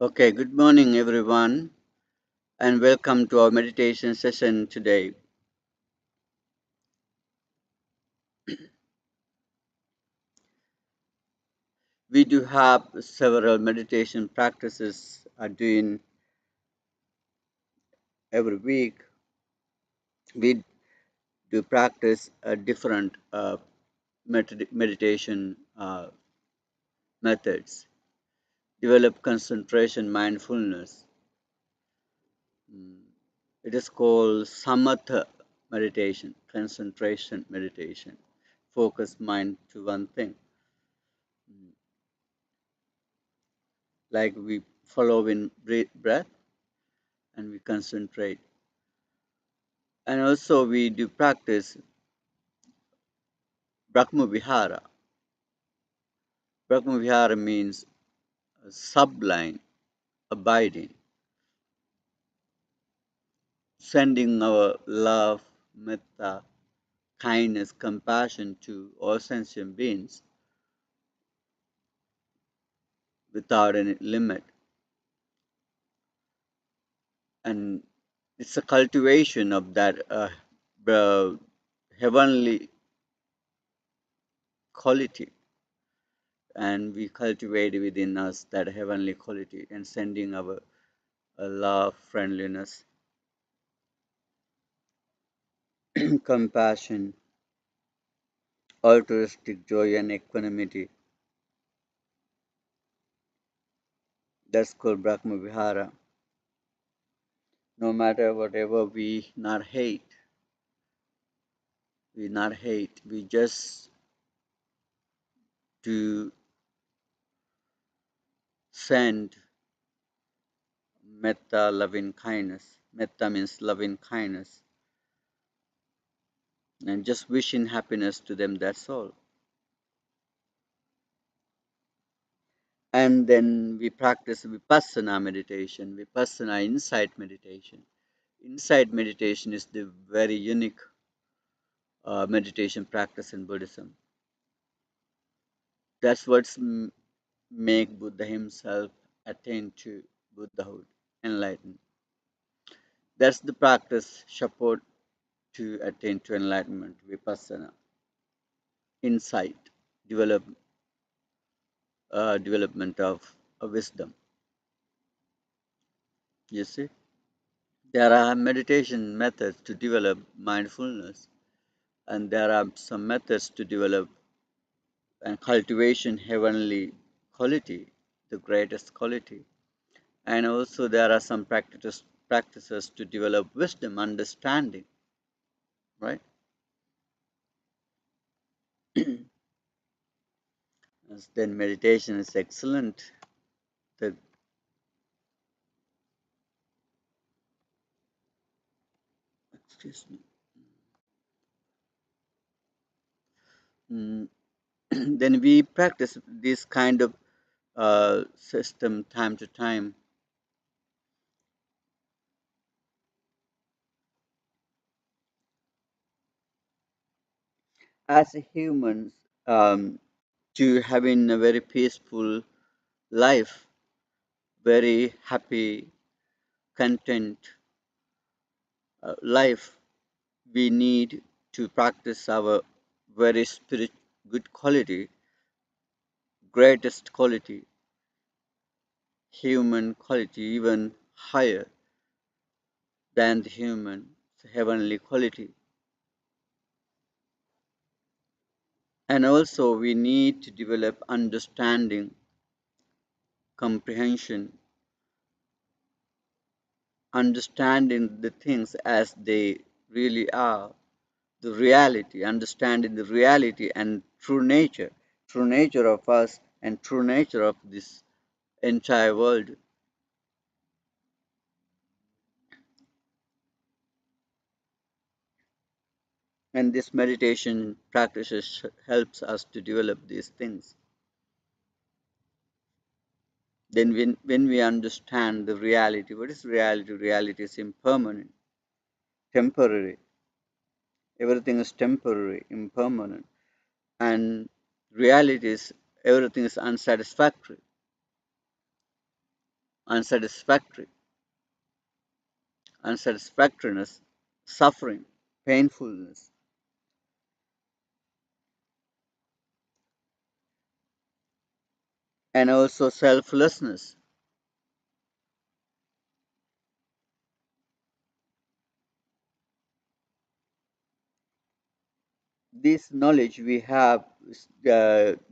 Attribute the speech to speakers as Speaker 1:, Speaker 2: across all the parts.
Speaker 1: Okay, good morning, everyone, and welcome to our meditation session today. We do have several meditation practices doing every week. We do practice different meditation methods, develop concentration, mindfulness. Mm, It is called samatha meditation, concentration meditation, focus mind to one thing. Mm, Like we follow in breath and we concentrate. And also we do practice Brahma Vihara. Brahma Vihara means sublime, abiding, sending our love, metta, kindness, compassion to all sentient beings without any limit. And it's a cultivation of that the heavenly quality. And we cultivate within us that heavenly quality and sending our love, friendliness, compassion, altruistic joy, and equanimity. That's called Brahma Vihara. No matter whatever we just to send metta, loving kindness. Metta means loving kindness, and just wishing happiness to them. That's all. And then we practice vipassana meditation, vipassana insight meditation. Insight meditation is the very unique meditation practice in Buddhism. That's what's make Buddha himself attain to Buddhahood, enlightened. That's the practice support to attain to enlightenment, vipassana, insight, develop, development of wisdom. You see, there are meditation methods to develop mindfulness, and there are some methods to develop and cultivation heavenly quality, the greatest quality. And also there are some practices to develop wisdom, understanding, right? Then meditation is excellent. The, excuse me. Mm, then we practice this kind of system time to time. As a humans, to having a very peaceful life, very happy, content life, we need to practice our very spirit good quality, greatest quality, human quality, even higher than the human heavenly quality. And also we need to develop understanding, comprehension, understanding the things as they really are, the reality, understanding the reality and true nature of us and true nature of this entire world. And this meditation practices helps us to develop these things. Then when we understand the reality, what is reality? Reality is impermanent, temporary. Everything is temporary, impermanent. And reality is everything is unsatisfactory. unsatisfactory, unsatisfactoriness, suffering, painfulness, and also selflessness. This knowledge we have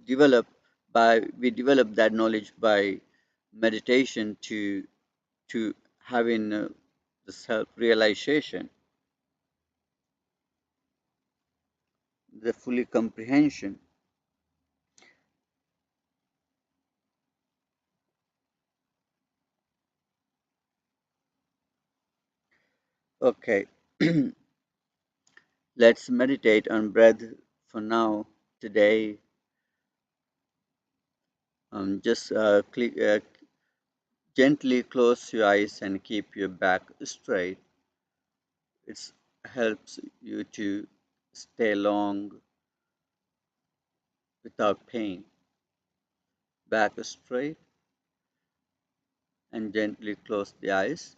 Speaker 1: developed we develop that knowledge by meditation to having the self realization, the fully comprehension. Okay, let's meditate on breath for now. Today, just gently close your eyes and keep your back straight. It helps you to stay long without pain. Back straight and gently close the eyes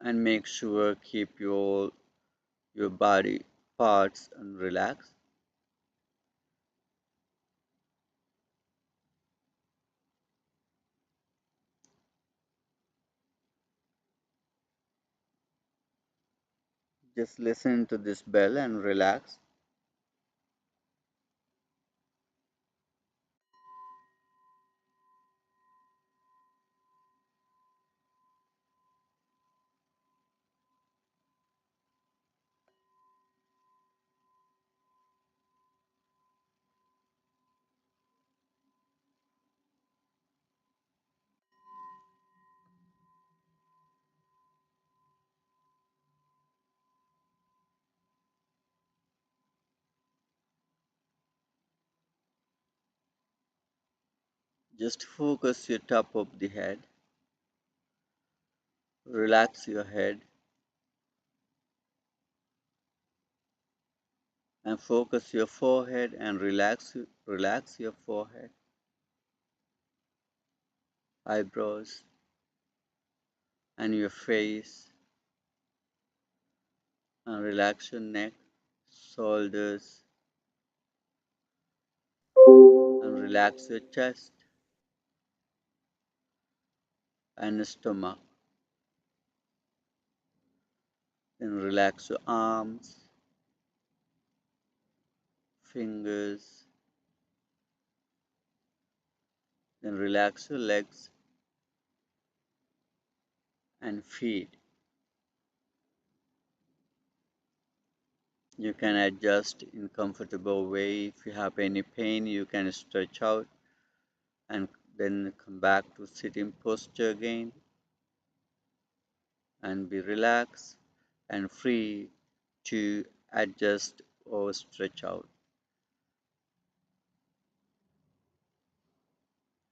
Speaker 1: and make sure keep your body parts and relax. Just listen to this bell and relax. Just focus your top of the head. Relax your head and focus your forehead and relax your forehead, eyebrows and your face and relax your neck, shoulders and relax your chest and stomach. Then relax your arms, fingers, then relax your legs and feet. You can adjust in comfortable way. If you have any pain, you can stretch out and then come back to sitting posture again and be relaxed and free to adjust or stretch out.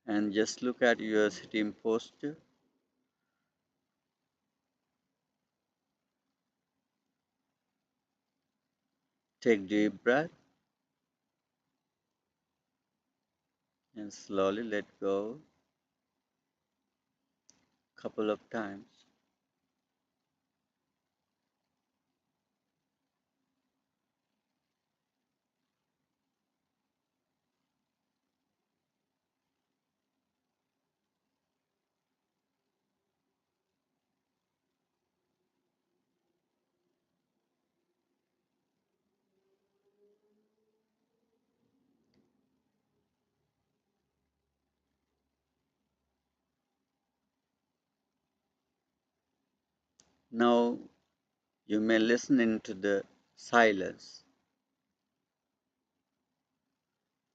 Speaker 1: And just look at your sitting posture. Take deep breath and slowly let go a couple of times. Now you may listen into the silence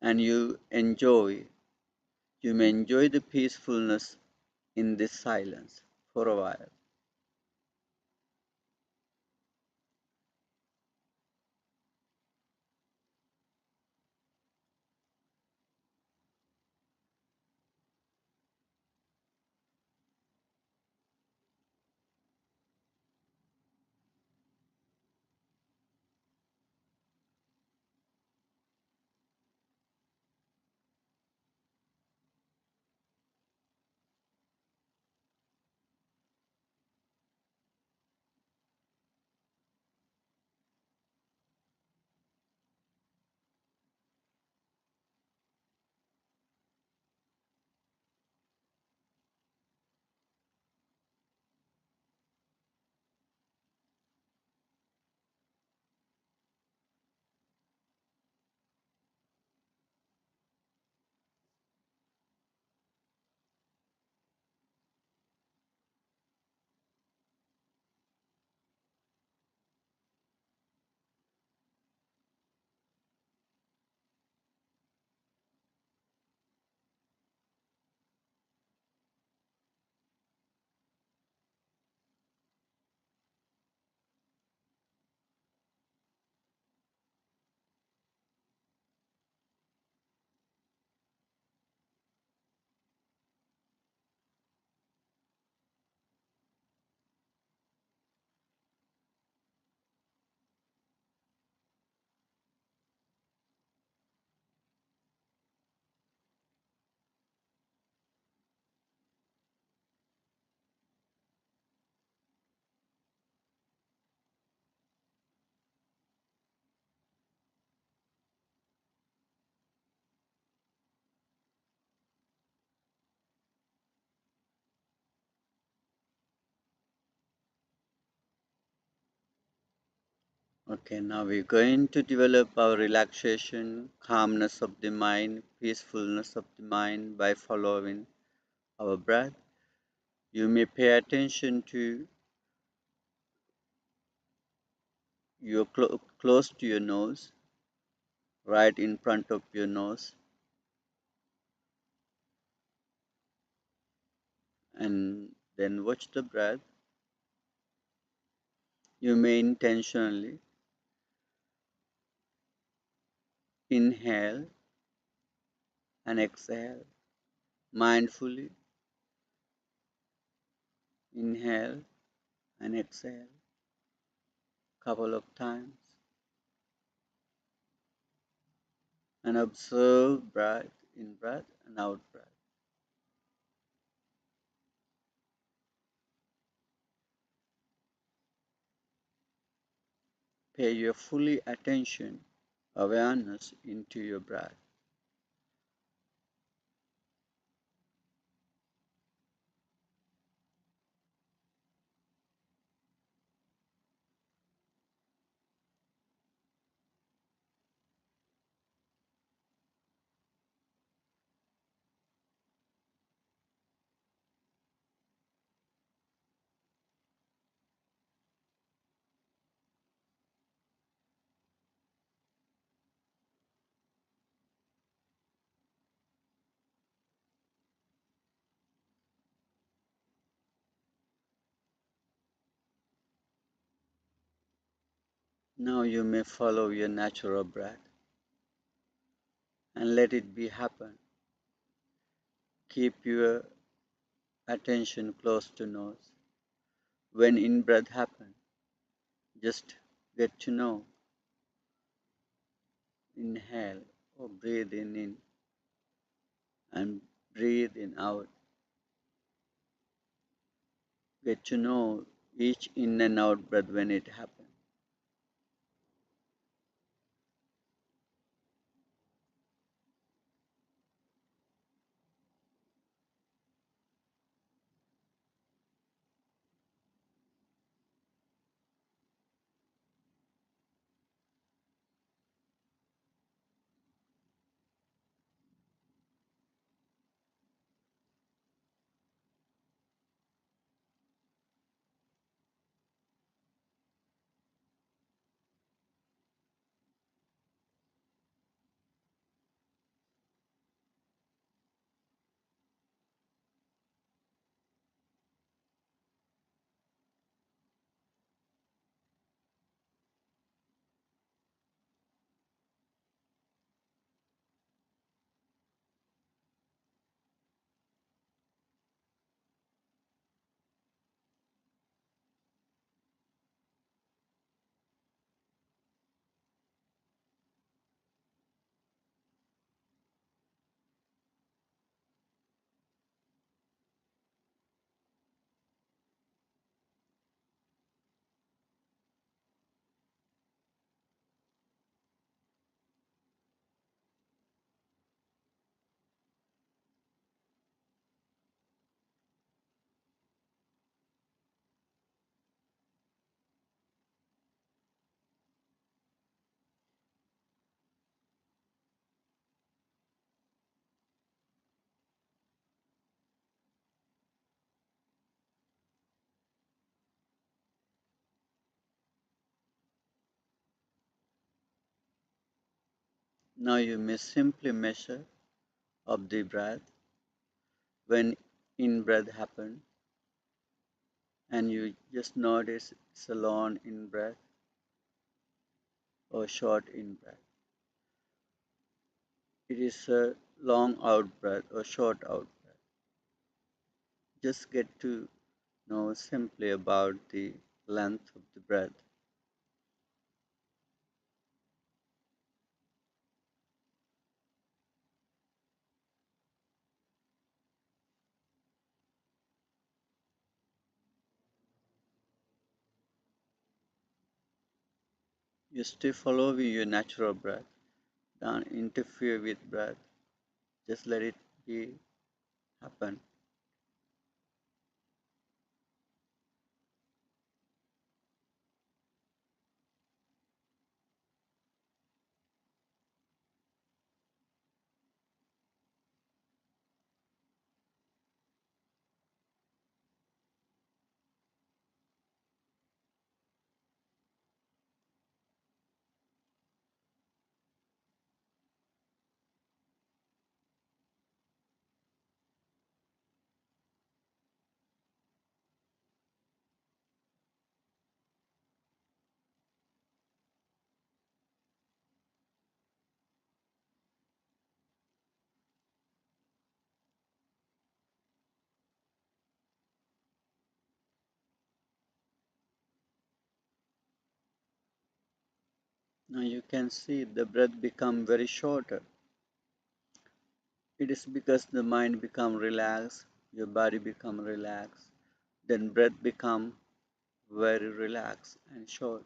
Speaker 1: and you may enjoy the peacefulness in this silence for a while. Okay, now we're going to develop our relaxation, calmness of the mind, peacefulness of the mind by following our breath. You may pay attention to your close to your nose, right in front of your nose, and then watch the breath. You may intentionally inhale and exhale, mindfully inhale and exhale couple of times and observe breath in breath and out breath. Pay your fully attention, awareness into your breath. Now you may follow your natural breath and let it be happen. Keep your attention close to nose. When in breath happen, just get to know. Inhale or breathe in and breathe in out. Get to know each in and out breath when it happens. Now you may simply measure of the breath when in breath happen and you just notice it's a long in breath or short in breath. It is a long out breath or short out breath. Just get to know simply about the length of the breath. You stay following your natural breath. Don't interfere with breath. Just let it be happen. Now you can see the breath become very shorter. It is because the mind become relaxed, your body become relaxed, then breath become very relaxed and short.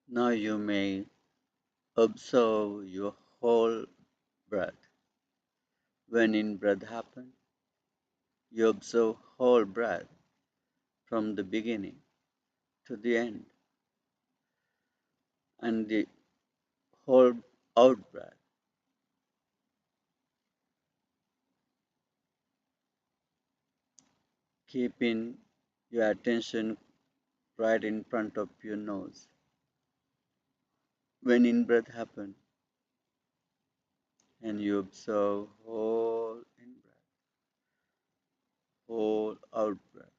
Speaker 1: Now you may observe your whole breath. When in breath happen, you observe whole breath from the beginning to the end and the whole out breath, keeping your attention right in front of your nose. When in breath happen and you observe whole in breath, whole out breath.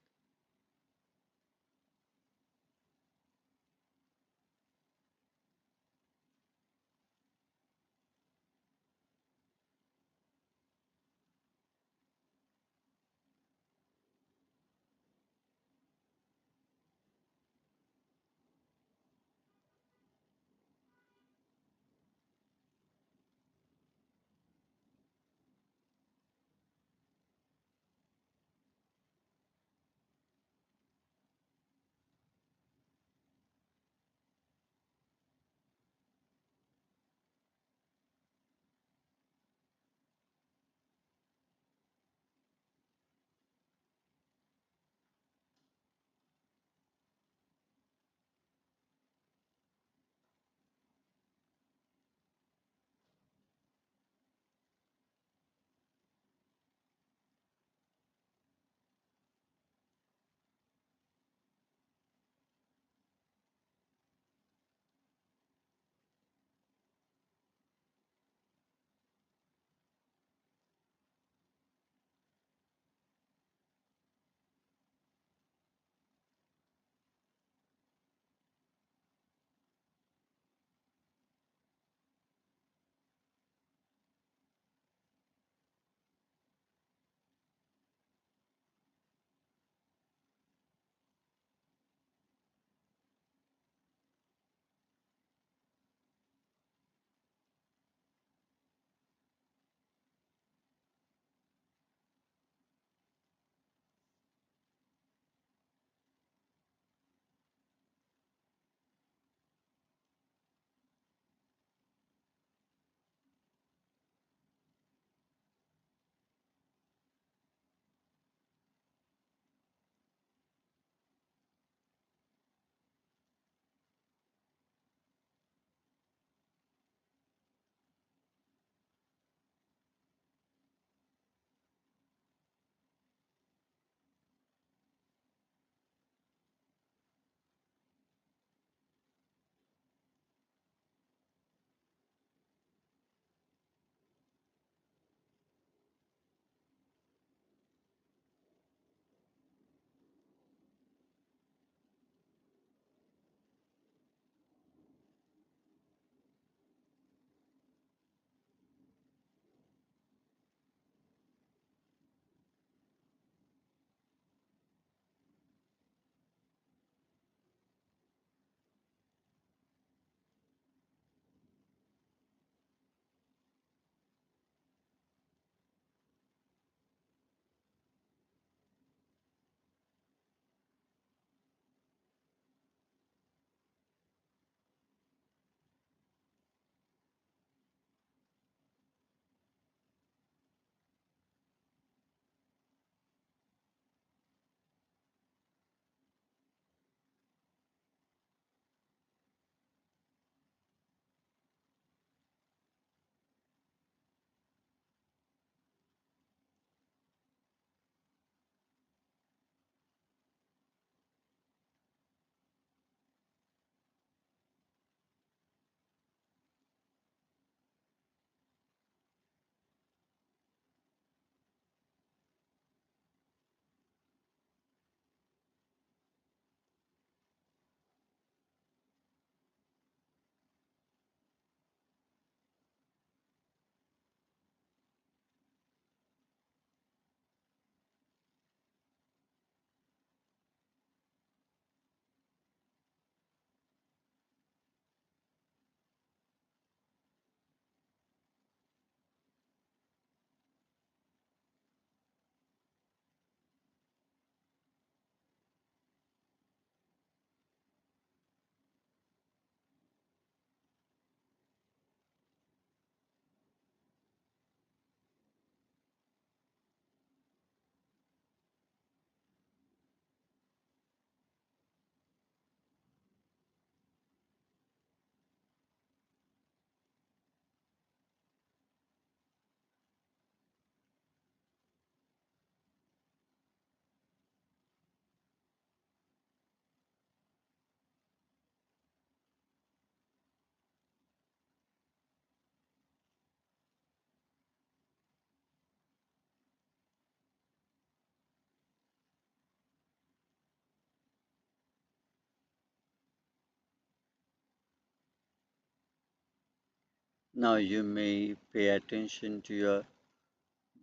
Speaker 1: Now you may pay attention to your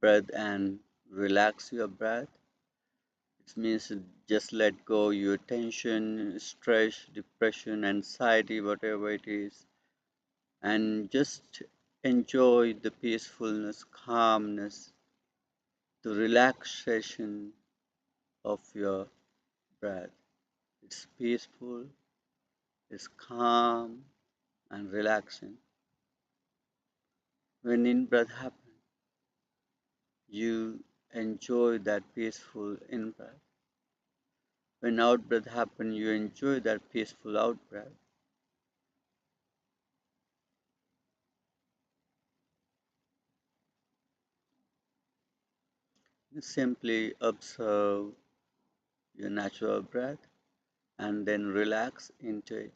Speaker 1: breath and relax your breath. It means just let go your tension, stress, depression, anxiety, whatever it is, and just enjoy the peacefulness, calmness, the relaxation of your breath. It's peaceful, it's calm and relaxing. When in breath happens, you enjoy that peaceful in breath. When out breath happens, you enjoy that peaceful out breath. You simply observe your natural breath and then relax into it.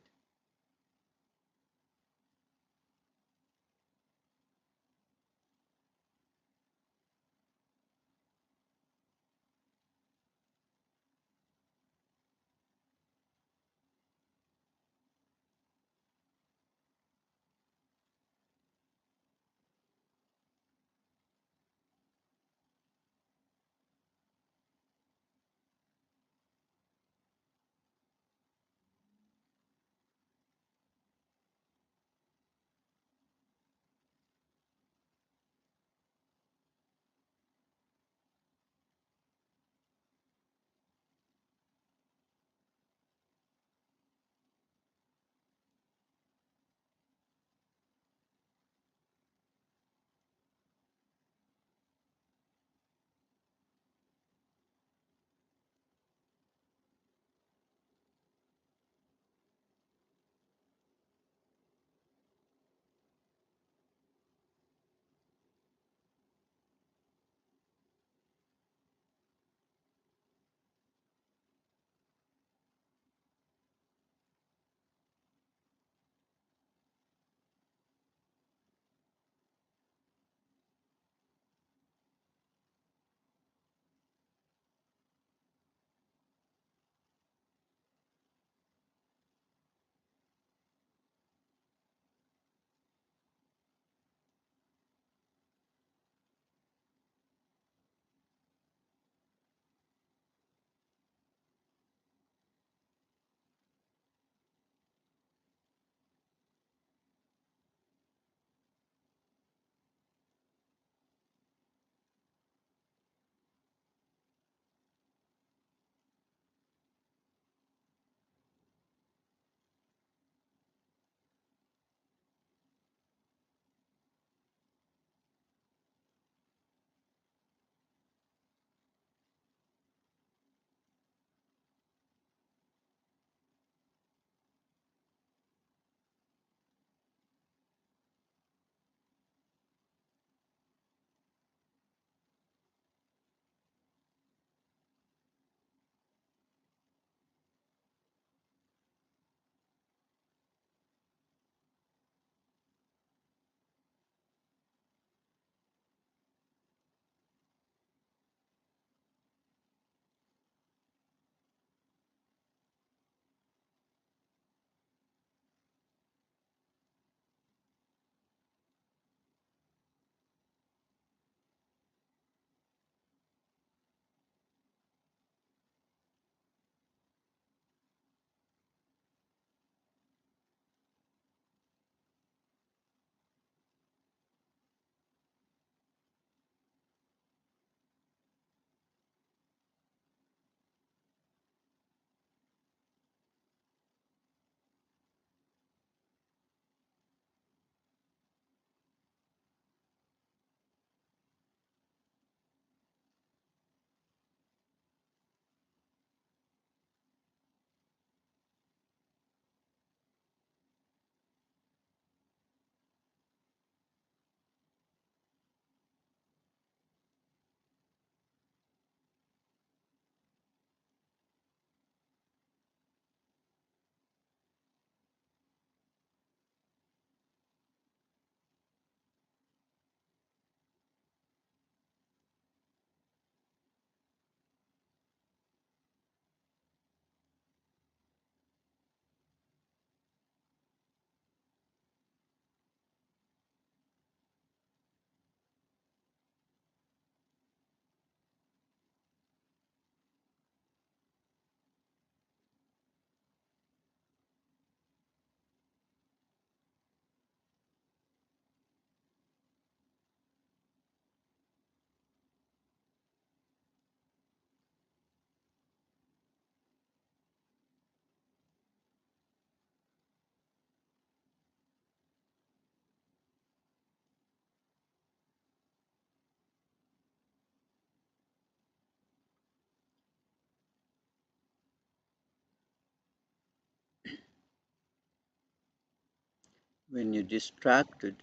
Speaker 1: When you're distracted,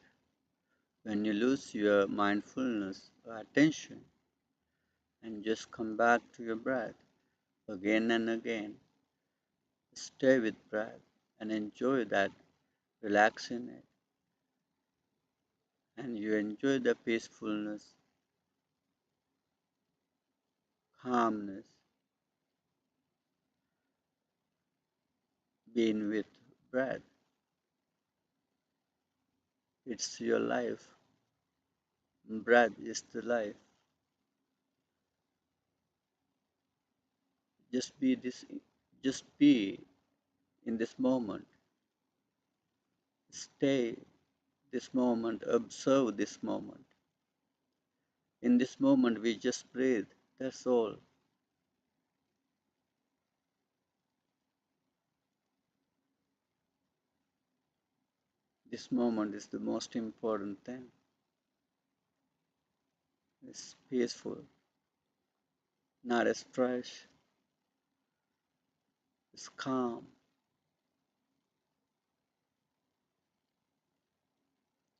Speaker 1: when you lose your mindfulness or attention, and just come back to your breath again and again. Stay with breath and enjoy that, relax in it, and you enjoy the peacefulness, calmness, being with breath. It's your life. Breath is the life. Just be this just be in this moment. Stay this moment, observe this moment. In this moment we just breathe. That's all. This moment is the most important thing. It's peaceful, not as fresh, it's calm.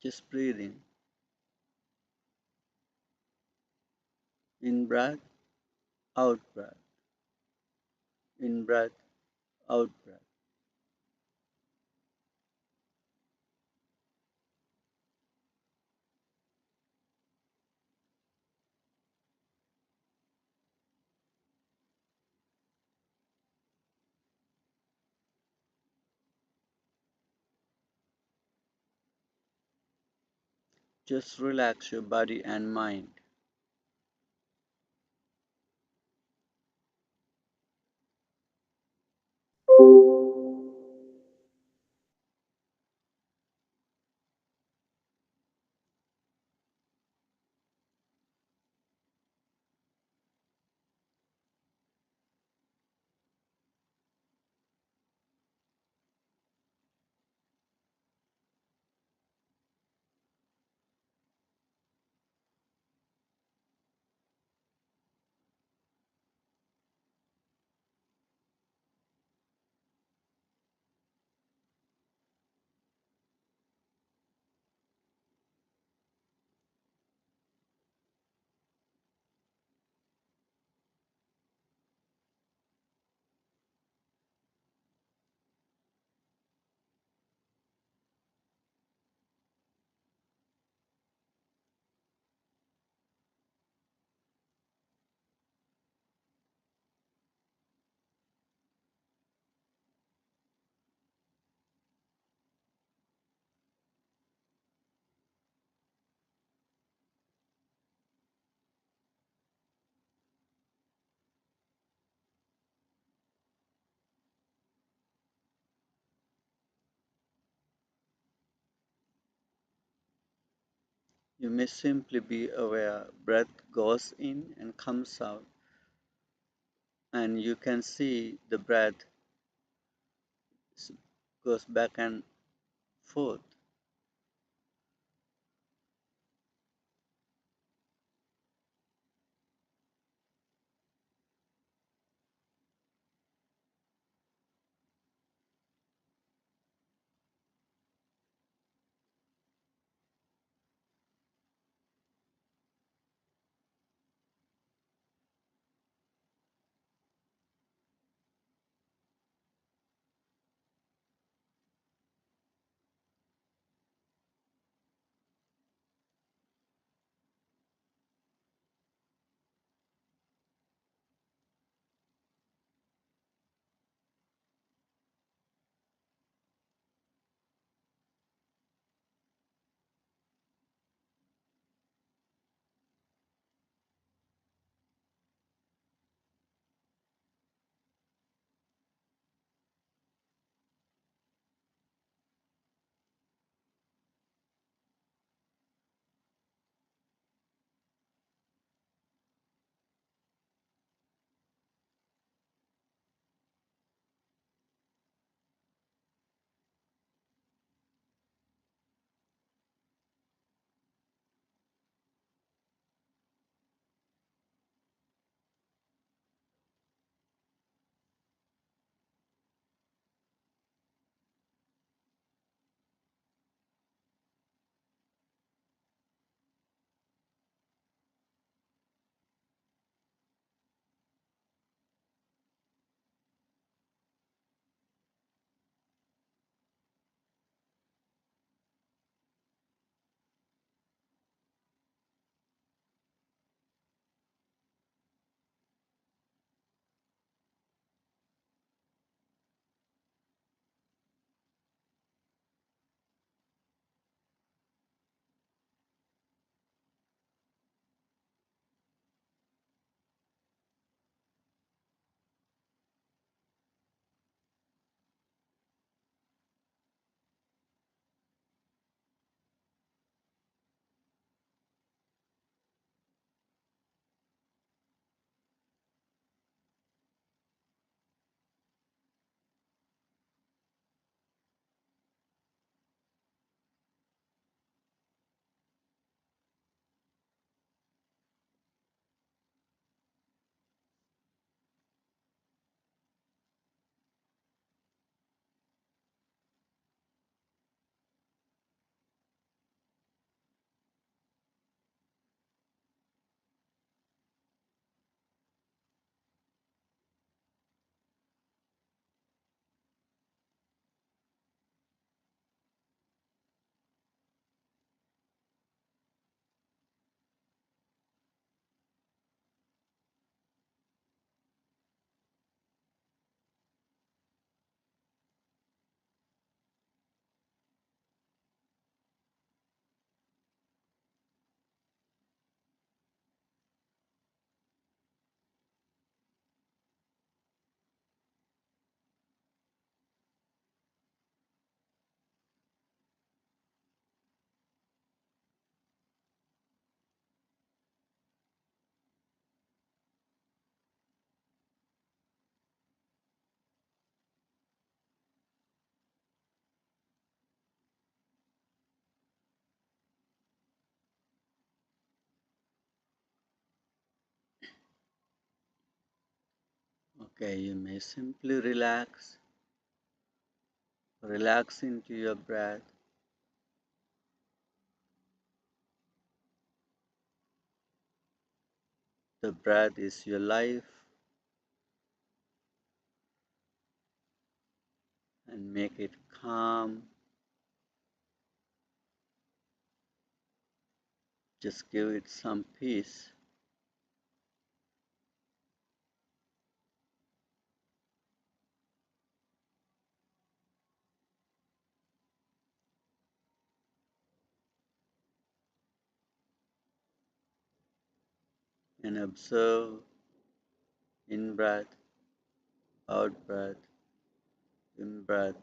Speaker 1: Just breathing. In breath, out breath. In breath, out breath. Just relax your body and mind. You may simply be aware breath goes in and comes out, and you can see the breath goes back and forth. Okay, you may simply relax into your breath. The breath is your life, and make it calm. Just give it some peace. And observe in breath, out breath, in breath,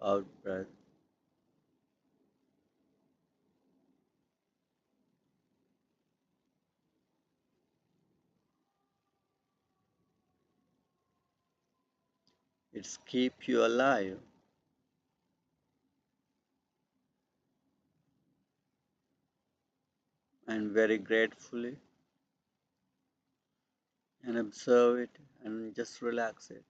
Speaker 1: out breath. It's keep you alive and very gratefully, and observe it and just relax it.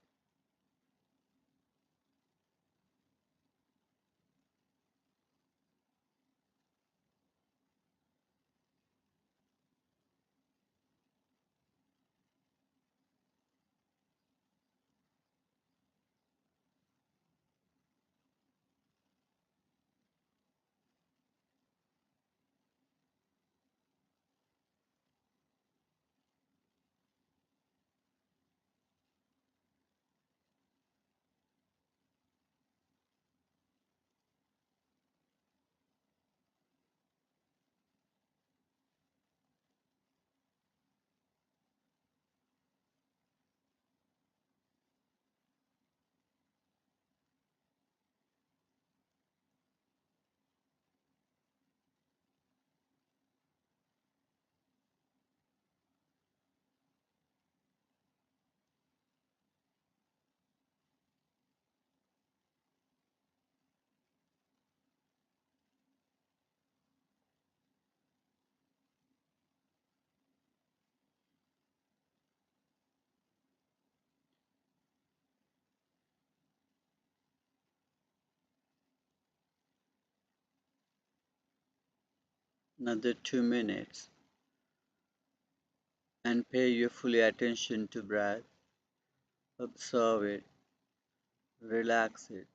Speaker 1: Another 2 minutes and pay your fully attention to breath. Observe it, relax it.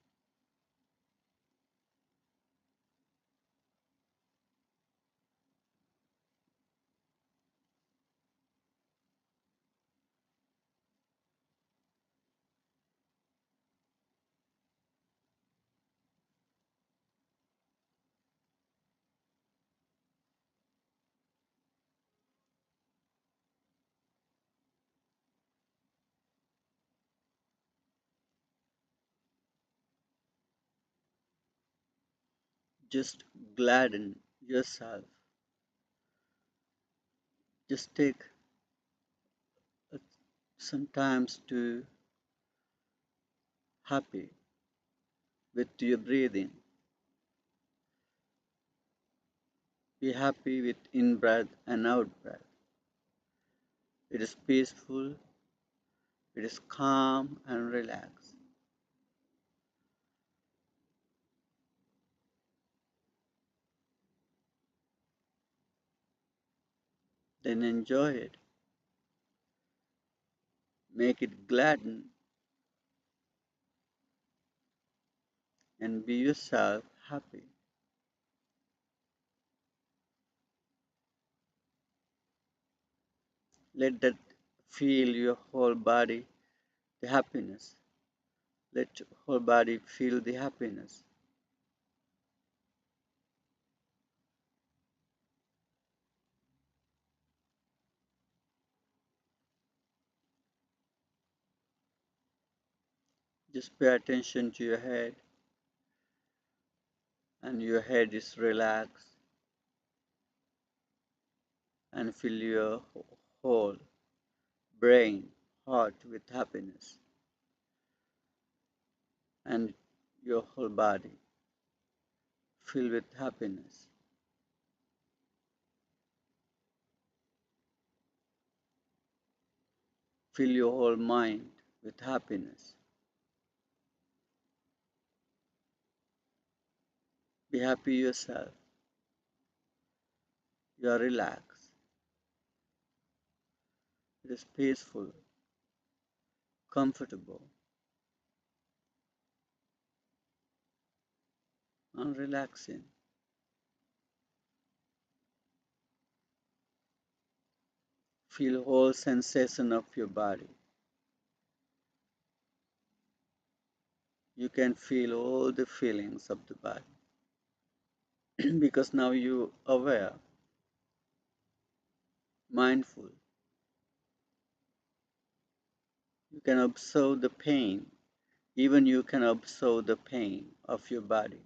Speaker 1: Just gladden yourself. Just take uh, some times to happy with your breathing. Be happy with in breath and out breath. It is peaceful, it is calm and relaxed. Then enjoy it. Make it gladden and be yourself happy. Let that feel your whole body, the happiness. Let your whole body feel the happiness. Just pay attention to your head, and your head is relaxed, and fill your whole brain, heart with happiness, and your whole body filled with happiness. Fill your whole mind with happiness. Be happy yourself. You are relaxed. It is peaceful, comfortable, and relaxing. Feel whole sensation of your body. You can feel all the feelings of the body because now you aware, mindful. You can observe the pain. Even you can observe the pain of your body.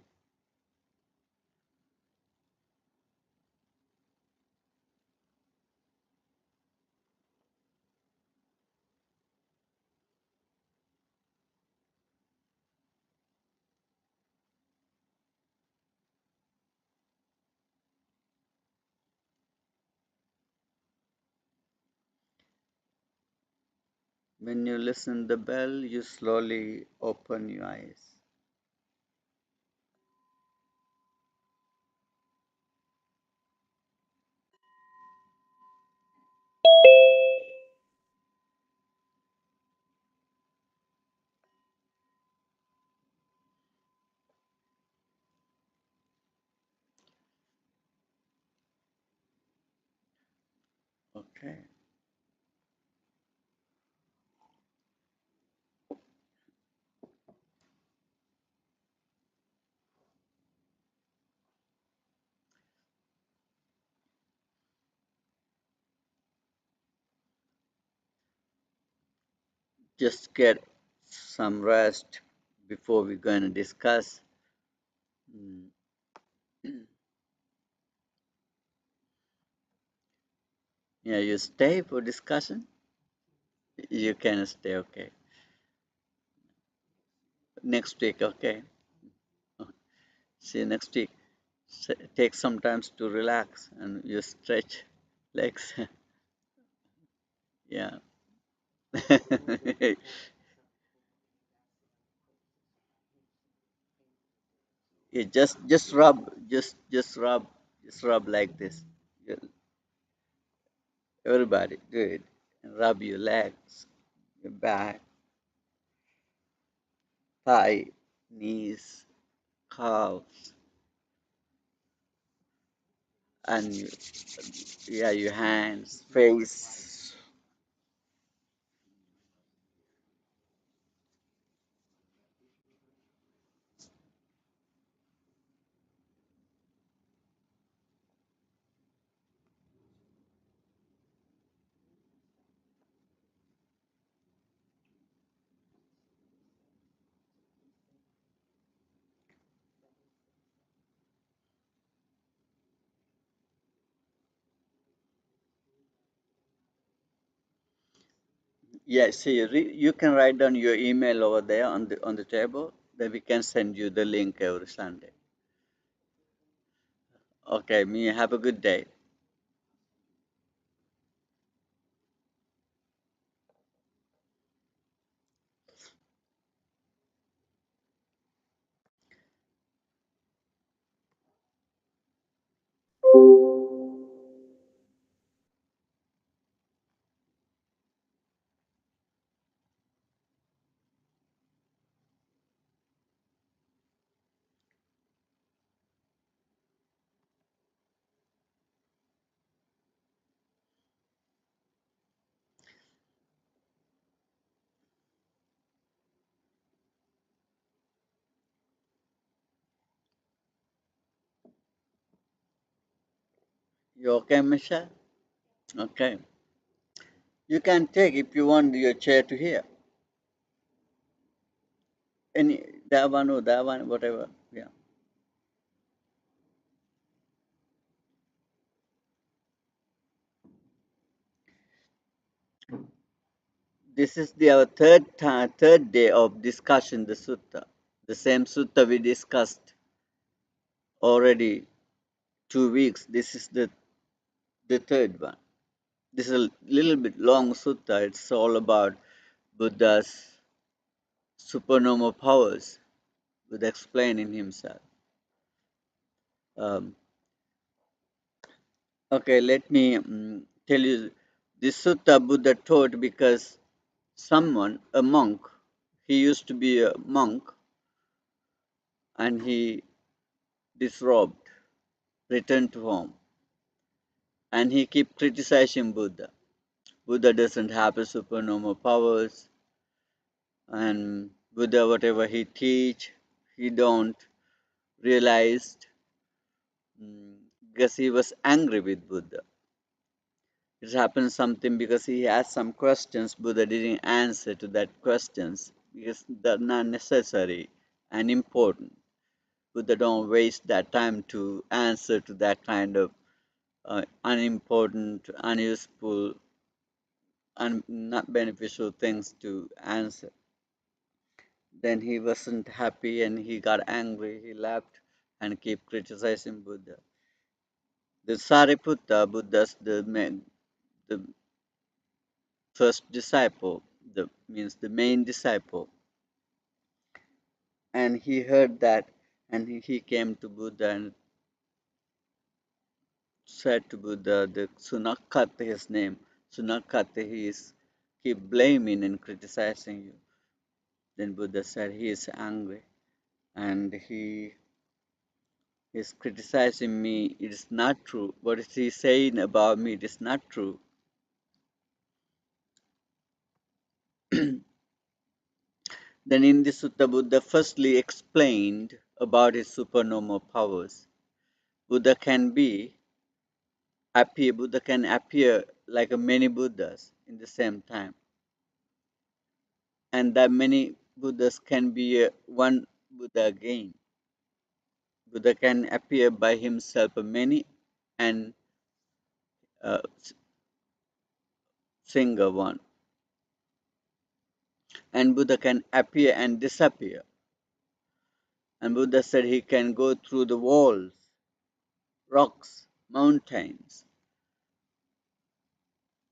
Speaker 1: When you listen the bell, you slowly open your eyes. Okay. Just get some rest before we're going to discuss. Mm. Yeah, you stay for discussion? You can stay, okay. Next week, okay. See you next week. Take some time to relax and you stretch legs. Yeah. You just rub, just rub like this. Everybody do it. And rub your legs, your back, thigh, knees, calves, and yeah, your hands, face. Yeah, see, you can write down your email over there on the table. Then we can send you the link every Sunday. Okay, me have a good day. You okay, Michelle? Okay. You can take if you want your chair to here. Any that one, whatever. Yeah. This is our third day of discussion the sutta. The same sutta we discussed already 2 weeks. This is the third one. This is a little bit long sutta. It's all about Buddha's supernormal powers, Buddha explaining himself. Um, okay, let me tell you this sutta Buddha taught because someone, a monk, he used to be a monk and he disrobed, returned to home, and he kept criticizing Buddha. Buddha doesn't have a supernormal powers, and Buddha, whatever he teach, he don't realize because he was angry with Buddha. It happened something because he asked some questions, Buddha didn't answer to that questions because they're not necessary and important. Buddha don't waste that time to answer to that kind of unimportant, unuseful, not beneficial things to answer. Then he wasn't happy and he got angry. He left and kept criticizing Buddha. The Sariputta, Buddha's the first disciple, the means the main disciple, and he heard that, and he came to Buddha and said to Buddha, the Sunakata, his name, Sunakata, he is keep blaming and criticizing you. Then Buddha said he is angry and he is criticizing me. It is not true. What is he saying about me? It is not true. Then in the Sutta, Buddha firstly explained about his supernormal powers. Buddha can be Buddha can appear like a many Buddhas in the same time. And that many Buddhas can be one Buddha again. Buddha can appear by himself many and uh, single one. And Buddha can appear and disappear. And Buddha said he can go through the walls, rocks, mountains,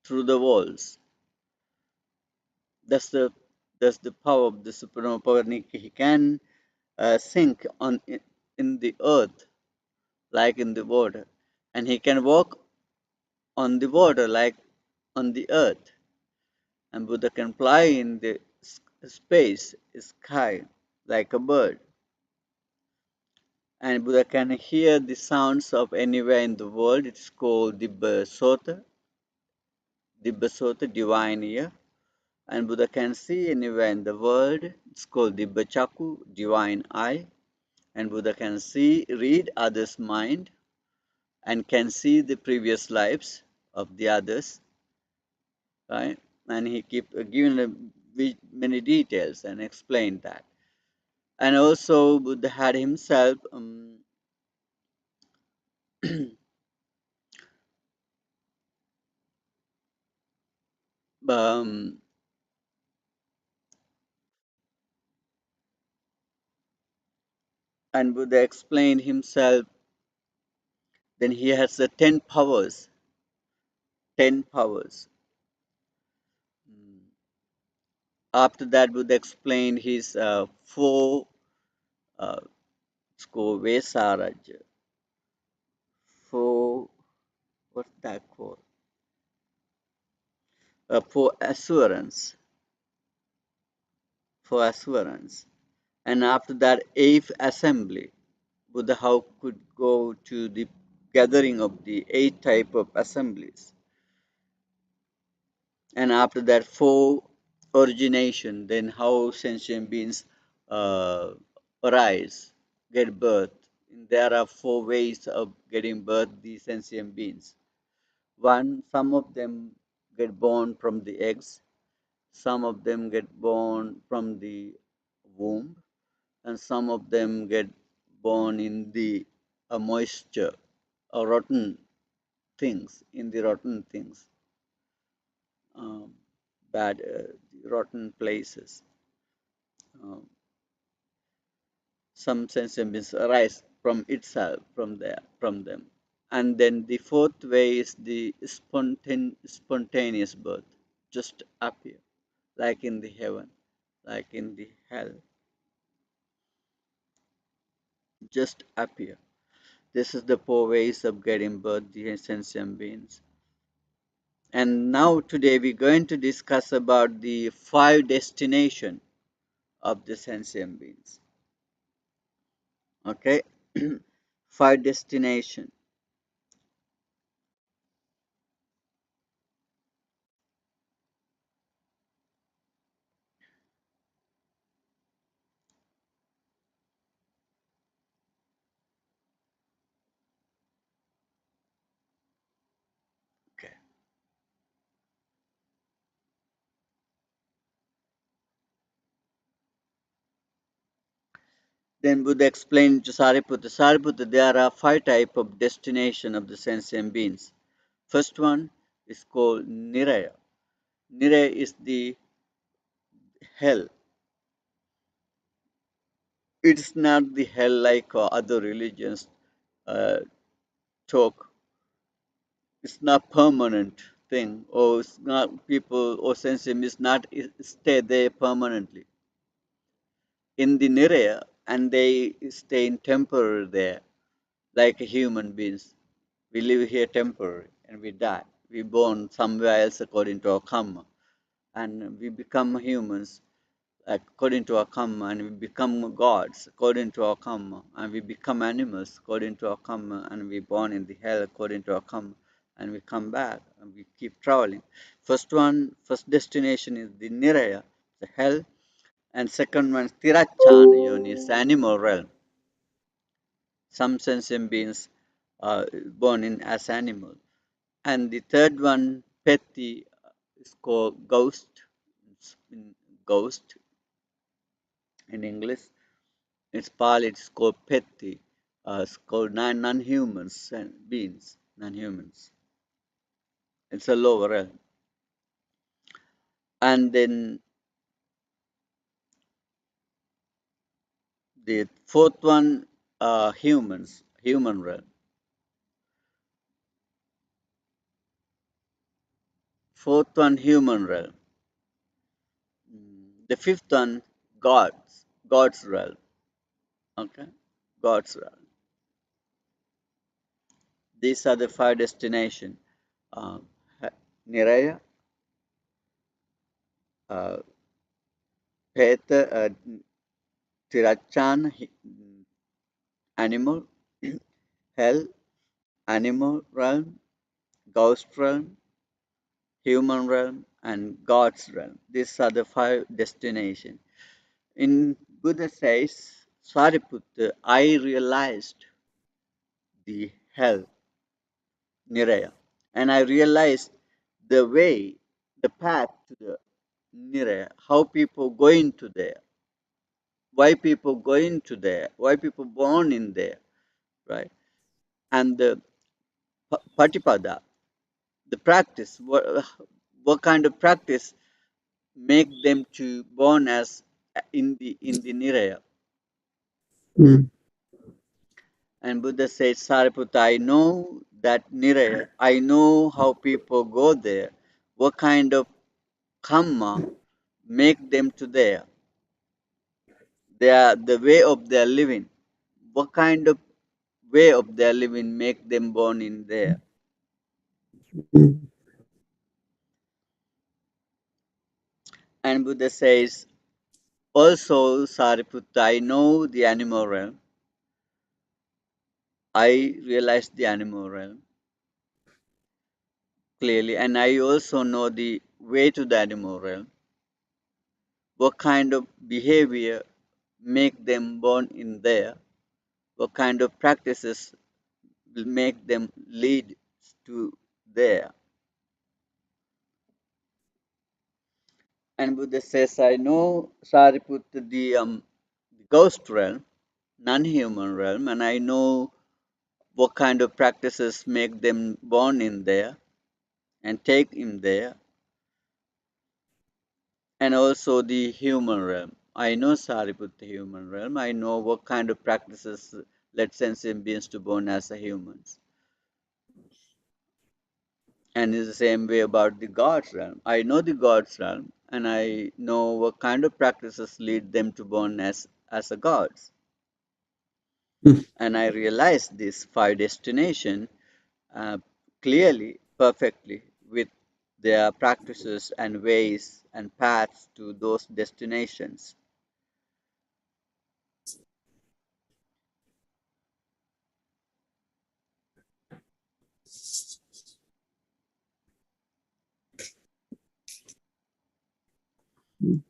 Speaker 1: through the walls. That's the that's the power of the supernal power. He can sink in the earth like in the water, and he can walk on the water like on the earth. And Buddha can fly in the space, sky, like a bird. And Buddha can hear the sounds of anywhere in the world. It's called Dibba divine ear. And Buddha can see anywhere in the world. It's called Dibba divine eye. And Buddha can read others' mind, and can see the previous lives of the others, right? And he keep giving many details and explained that. And also Buddha had himself um, and Buddha explained himself. Then he has the 10 powers. 10 powers. After that, Buddha explained his four. It's called Vesaraja. Four. What's that called? For assurance. For assurance. And after that, eighth assembly. Buddha how could go to the gathering of the 8 type of assemblies. And after that, four origination, then how sentient beings uh, arise, get birth. There are four ways of getting birth, these sentient beings. One, some of them get born from the eggs, some of them get born from the womb, and some of them get born in the moisture or rotten things, in the rotten things, um, bad, rotten places. Um, some sentient beings arise from itself, from them. And then the fourth way is the spontaneous birth, just appear, like in the heaven, like in the hell, just appear. This is the four ways of getting birth, the sentient beings. And now today we're going to discuss about the five destination of the sentient beings. Okay, five destination. Okay. Then Buddha explained to Sariputta, Sariputta, there are five types of destination of the sentient beings. First one is called Niraya. Niraya is the hell. It's not the hell like other religions uh, talk. It's not permanent thing, or it's not people or sentient is not stay there permanently in the Niraya, and they stay in temporary there like human beings. We live here temporary and we die. We born somewhere else according to our karma, and we become humans according to our karma, and we become gods according to our karma, and we become animals according to our karma, and we born in the hell according to our karma, and we come back and we keep traveling. First destination is the Niraya, the hell, and second one is Tirachan Yoni, is the animal realm. Some sentient beings are born in as animals. And the third one, Peti, is called ghost. It's in ghost in English. It's Pali, it's called Peti. It's called non-humans and beings, non-humans. It's a lower realm. And then the fourth one, humans, human realm. Fourth one, human realm. The fifth one, God's realm. Okay, God's realm. These are the five destinations. Uh, Niraya, uh, Peta, Tirachan, animal, hell, animal realm, ghost realm, human realm, and God's realm. These are the five destinations. In Buddha says, Sariputta, I realized the hell, Niraya, and I realized the way, the path to the Niraya, how people go into there, why people go into there, why people born in there, right? And the Patipada, the practice, what kind of practice make them to born as in the Niraya.
Speaker 2: Mm,
Speaker 1: And Buddha said, Sariputta, I know that Niraya, I know how people go there, what kind of karma make them to there. They are the way of their living. What kind of way of their living make them born in there?
Speaker 2: mm,
Speaker 1: And Buddha says, also, Sariputta, I know the animal realm. I realize the animal realm clearly, and I also know the way to the animal realm. What kind of behavior make them born in there? What kind of practices will make them lead to there? And Buddha says, I know Sariputta, the ghost realm, non-human realm, and I know what kind of practices make them born in there and take him there, and also the human realm. I know Sariputta human realm. I know what kind of practices let sentient beings to born as a humans. And it's the same way about the God's realm. I know the God's realm, and I know what kind of practices lead them to born as a gods.
Speaker 2: mm,
Speaker 1: And I realize these five destination uh, clearly, perfectly, with their practices and ways and paths to those destinations.
Speaker 2: mm,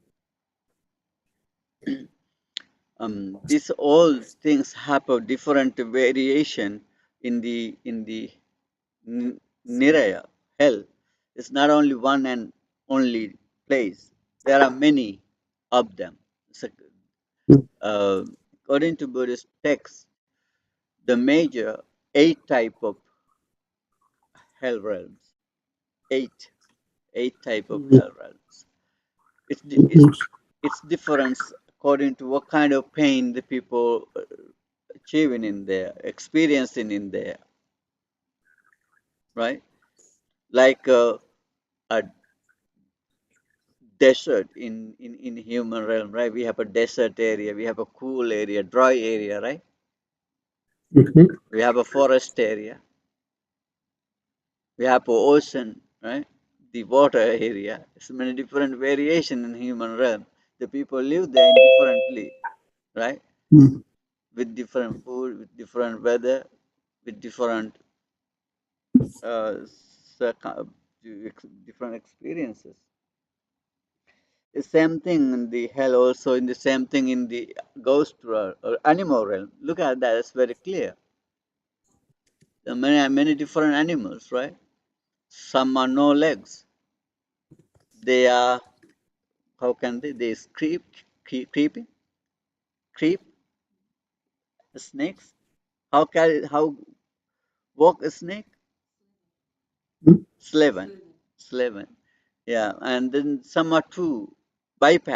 Speaker 1: These all things have a different variation in the Niraya, hell. It's not only one and only place. There are many of them. So,
Speaker 2: mm,
Speaker 1: uh, according to Buddhist texts, the major eight type of hell realms, eight, eight type of
Speaker 2: mm,
Speaker 1: hell realms. It's di- it's
Speaker 2: mhm,
Speaker 1: it's different according to what kind of pain the people achieving in there, experiencing in there, right? Like a desert in human realm, right? We have a desert area, we have a cool area, dry area, right?
Speaker 2: mhm,
Speaker 1: We have a forest area, we have a ocean, right? The water area. So many different variation in human realm. The people live there indifferently, right?
Speaker 2: mm,
Speaker 1: With different food, with different weather, with different uh, different experiences. The same thing in the hell, also in the same thing in the ghost realm or animal realm. Look at that; it's very clear. There are many different animals, right? Some are no legs. They are how can they? They creep snakes. How walk a snake?
Speaker 2: mm,
Speaker 1: Slaven, slaven. Yeah, and then some are two biped,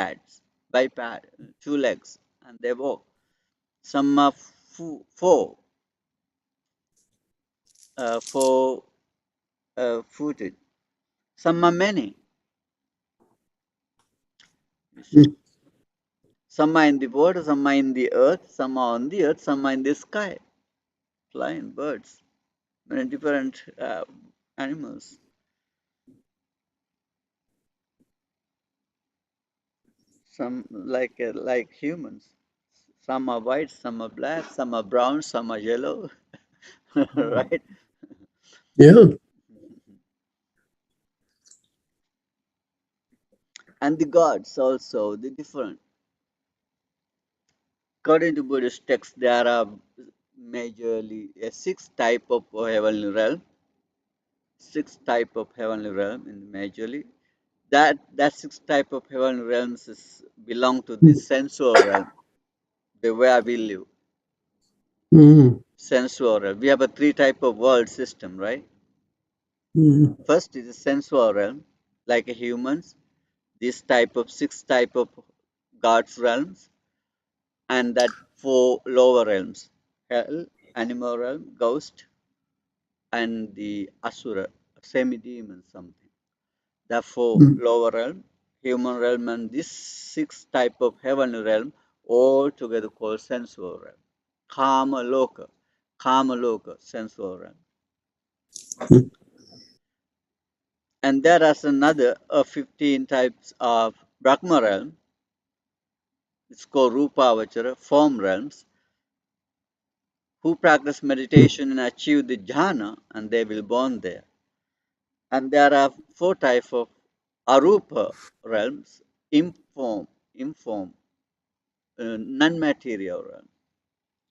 Speaker 1: two legs, and they walk. Some are four footed. Some are many. You see,
Speaker 2: mm.
Speaker 1: some are in the water, some are in the earth, some are on the earth, some are in the sky, flying birds, many different animals. Some like humans. Some are white, some are black, some are brown, some are yellow, right?
Speaker 2: Yeah.
Speaker 1: And the gods also, the different. According to Buddhist texts, there are majorly six type of heavenly realm, six type of heavenly realm in majorly. That six type of heavenly realms belong to the
Speaker 2: Mm,
Speaker 1: sensual realm, the where we live.
Speaker 2: mm,
Speaker 1: Sensual realm. We have a three type of world system, right?
Speaker 2: mm,
Speaker 1: First is the sensual realm, like humans. This type of six type of gods realms, and that four lower realms: hell, animal realm, ghost, and the asura, semi-demon something. The four
Speaker 2: mm,
Speaker 1: lower realm, human realm, and this six type of heavenly realm, all together called sensual realm. Kama loka, sensual realm.
Speaker 2: mm,
Speaker 1: And there is another 15 types of Brahma realm. It's called Rupa Avachara, form realms, who practice meditation and achieve the jhana, and they will born there. And there are four types of Arupa realms: inform, non-material realm,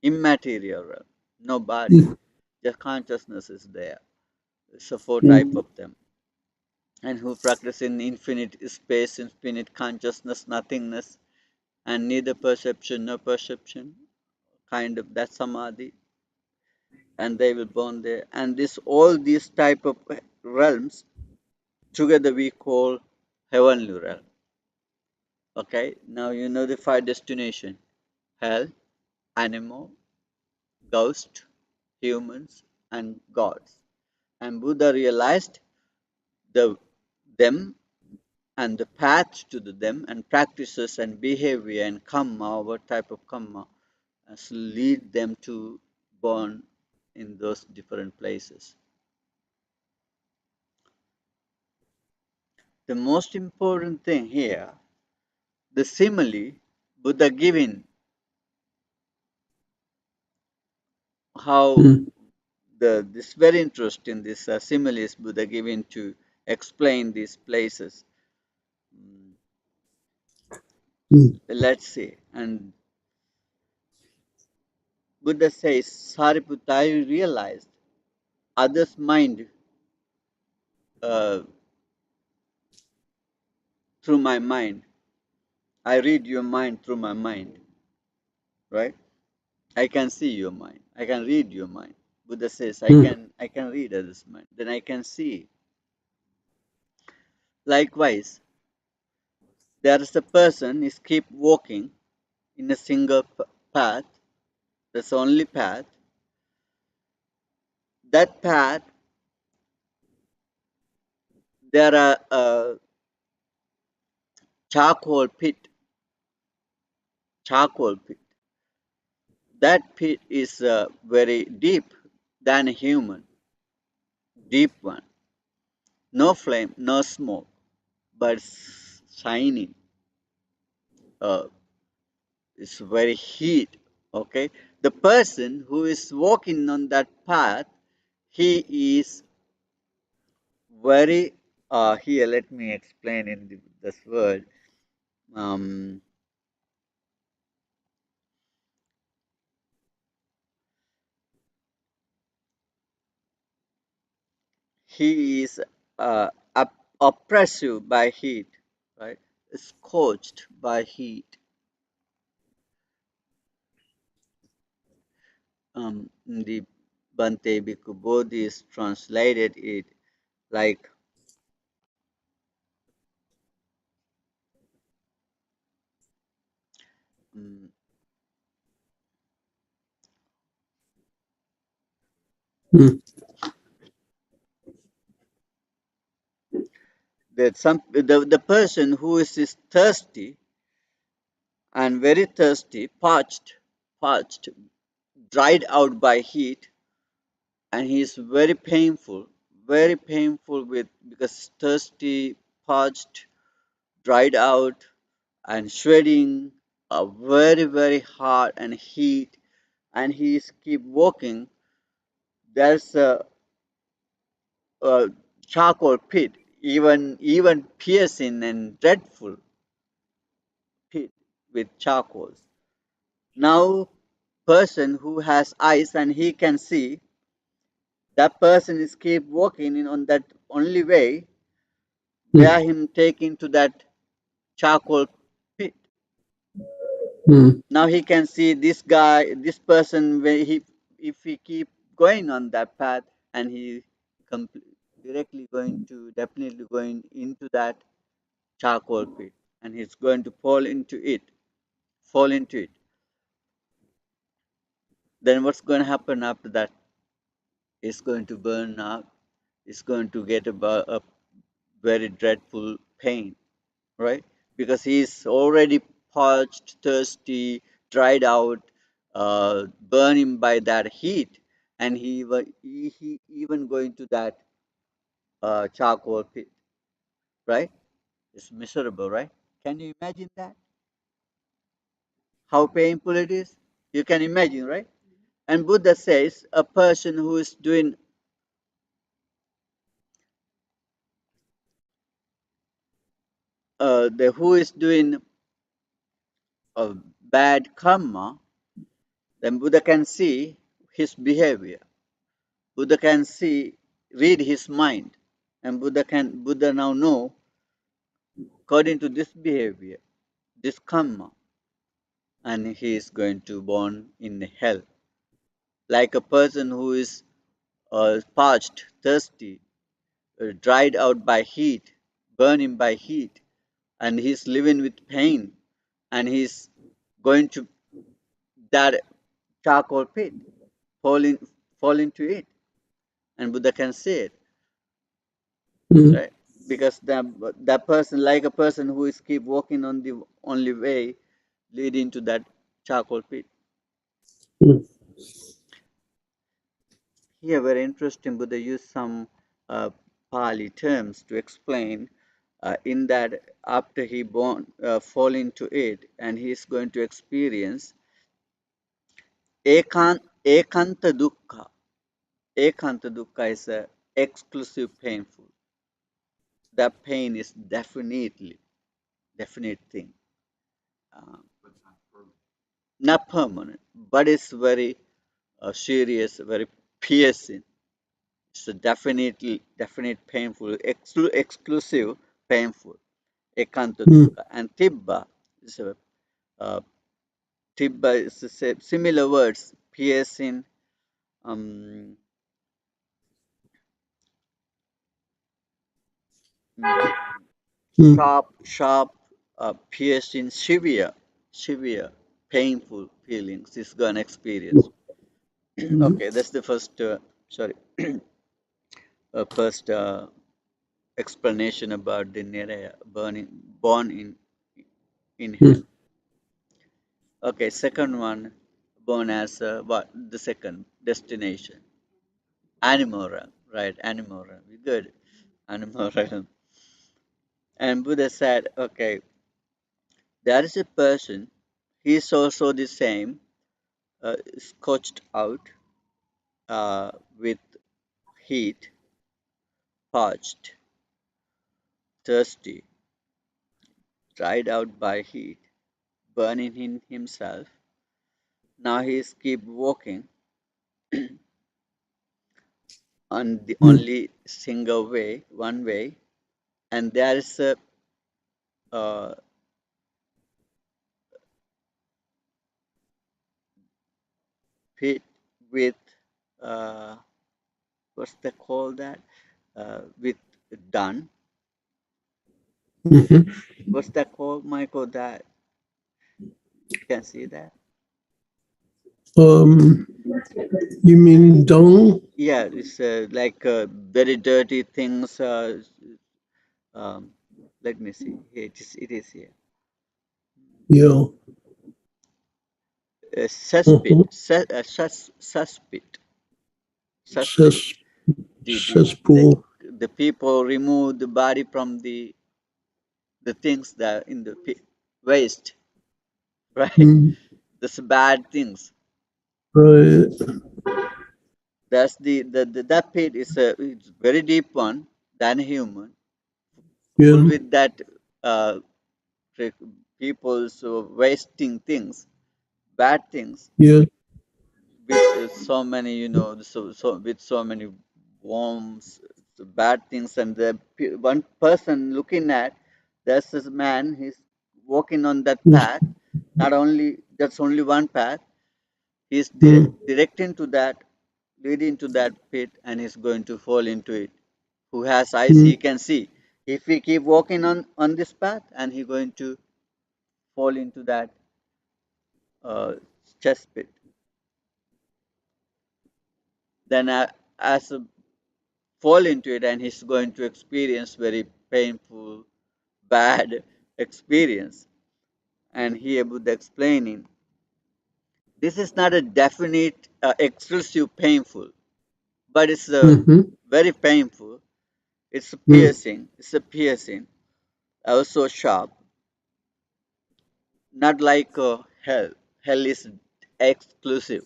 Speaker 1: immaterial realm, no body,
Speaker 2: mm,
Speaker 1: just consciousness is there. So four type
Speaker 2: mm,
Speaker 1: of them, and who practice in infinite space, infinite consciousness, nothingness, and neither perception nor perception, kind of that samadhi, and they will born there. And this all these type of realms together we call heavenly realm. Okay, now you know the five destination: hell, animal, ghost, humans, and gods. And Buddha realized the them and the path to the them and practices and behavior and karma, what type of karma, as lead them to born in those different places. The most important thing here, the simile Buddha giving, how
Speaker 2: mm,
Speaker 1: this very interesting, this similes Buddha giving to explain these places. Mm,
Speaker 2: mm,
Speaker 1: let's see. And Buddha says, Sariputta, I realized others' mind uh, through my mind. I read your mind through my mind, right? I can see your mind. I can read your mind. Buddha says,
Speaker 2: mm,
Speaker 1: I can read others' mind. Then I can see. Likewise, there is a person is keep walking in a single path. That's the only path. That path, there are a charcoal pit. Charcoal pit. That pit is very deep than a human. Deep one. No flame, no smoke, but shining. Uh, it's very heat. Okay. The person who is walking on that path, he is very. Here, let me explain in this word. Um, he is oppressive by heat, right? Scorched by heat. The Bante Bhikkhu Bodhi is translated it like um,
Speaker 2: mm,
Speaker 1: that the person who is thirsty and very thirsty, parched, dried out by heat, and he is very painful with because thirsty, parched, dried out, and sweating, very hard and heat, and he is keep walking. There's a charcoal pit, even piercing and dreadful pit with charcoals. Now, person who has eyes and he can see, that person is keep walking in on that only way,
Speaker 2: mm,
Speaker 1: where him taking to that charcoal pit.
Speaker 2: mm,
Speaker 1: Now he can see this guy, this person, where he, if he keep going on that path, and he directly going to, definitely going into that charcoal pit, and he's going to fall into it. Then what's going to happen after that? It's going to burn up. It's going to get a very dreadful pain, right? Because he's already parched, thirsty, dried out, burning by that heat, and he even going to that charcoal pit, right? It's miserable, right? Can you imagine that? How painful it is? You can imagine, right? And Buddha says a person who is doing the who is doing a bad karma, then Buddha can see his behavior. Buddha can see, read his mind, and Buddha now know according to this behavior, this karma, and he is going to born in hell, like a person who is parched, thirsty, dried out by heat, burning by heat, and he's living with pain, and he's going to that charcoal pit, fall in, fall into it, and Buddha can see it,
Speaker 2: mm,
Speaker 1: right? because that person, like a person who is keep walking on the only way leading to that charcoal pit.
Speaker 2: mm,
Speaker 1: Here, very interesting, Buddha used some uh, Pali terms to explain in that after he born fall into it and he is going to experience ekanta dukkha. Ekanta dukkha is a exclusive painful. That pain is definite thing, uh, not permanent, but it's very serious, very piercing. It's a definite painful, exclusive painful. Ekanta
Speaker 2: mm,
Speaker 1: dukkha and tibba is a uh, tibba is the similar words, piercing, um, mm,
Speaker 2: mm,
Speaker 1: sharp, piercing, severe, painful feelings is gonna experience.
Speaker 2: mm,
Speaker 1: Okay, that's the first, sorry, first explanation about the Niraya burning, born in hell.
Speaker 2: mm,
Speaker 1: Okay, second one, born as what? The second destination, Animora, right? Animora, good, Animora. And Buddha said, okay, there is a person. He is also the same, scorched out with heat, parched, thirsty, dried out by heat, burning in himself. Now he is keep walking on the
Speaker 2: mm,
Speaker 1: only single way, one way, and there is a uh, pit with uh, what's they call that? With done.
Speaker 2: mhm.
Speaker 1: What's that called, Michael? That you can see that.
Speaker 2: Um, you mean dung?
Speaker 1: Yeah, it's like very dirty things. Um, let me see. Here it is here.
Speaker 2: Yeah.
Speaker 1: Cesspit,
Speaker 2: Uh-huh.
Speaker 1: cesspit, cesspit.
Speaker 2: Cess,
Speaker 1: The, the the
Speaker 2: cesspool.
Speaker 1: the people remove the body from the things that in the pit, waste, right?
Speaker 2: Mm,
Speaker 1: That's bad things.
Speaker 2: right.
Speaker 1: That's the that pit is a it's very deep one than human, full
Speaker 2: Yeah.
Speaker 1: with that uh, people's wasting things, bad things,
Speaker 2: Yeah.
Speaker 1: with so many, with so many worms, so bad things, and the one person looking at, there's this man, he's walking on that
Speaker 2: Mm,
Speaker 1: path. Not only that's only one path, he's
Speaker 2: mm,
Speaker 1: directing to that, leading to that pit, and he's going to fall into it. Who has eyes, he
Speaker 2: mm,
Speaker 1: can see. If we keep walking on this path, and he's going to fall into that uh, chest pit, then as a fall into it, and he's going to experience very painful, bad experience. And here Buddha explaining, this is not a definite, exclusive painful, but it's a
Speaker 2: mhm,
Speaker 1: very painful. It's a
Speaker 2: mm,
Speaker 1: piercing. It's a piercing, also sharp. Not like hell. Hell is exclusive.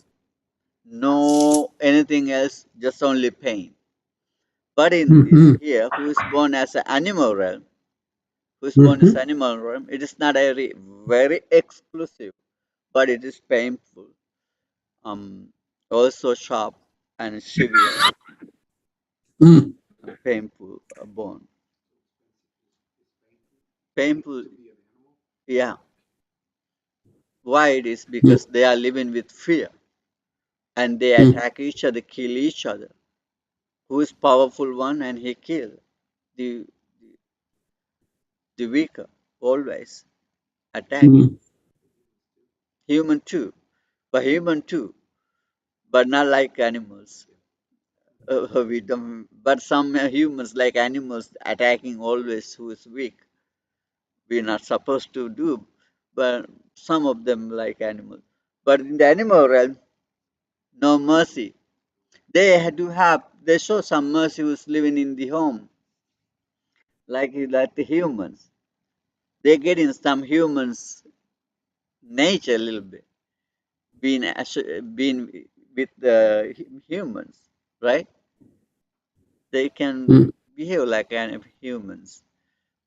Speaker 1: No anything else, just only pain. But in this
Speaker 2: mhm,
Speaker 1: here, who is born as an animal realm, who is born as
Speaker 2: mhm,
Speaker 1: animal realm, it is not a very exclusive, but it is painful, also sharp and severe
Speaker 2: mm,
Speaker 1: and painful bone. Painful, yeah. Why it is?
Speaker 2: mm,
Speaker 1: Because they are living with fear and they
Speaker 2: mm,
Speaker 1: attack each other, kill each other. Who is powerful one and he kill the the weaker, always attacking.
Speaker 2: mm,
Speaker 1: Human too, but human too, but not like animals. We don't, but some humans, like animals, attacking always who is weak. We're not supposed to do, but some of them like animals. But in the animal realm, no mercy. They had to have, they show some mercy who's living in the home, like the humans. They get in some humans' nature a little bit, being with the humans, right? They can
Speaker 2: mm,
Speaker 1: behave like humans.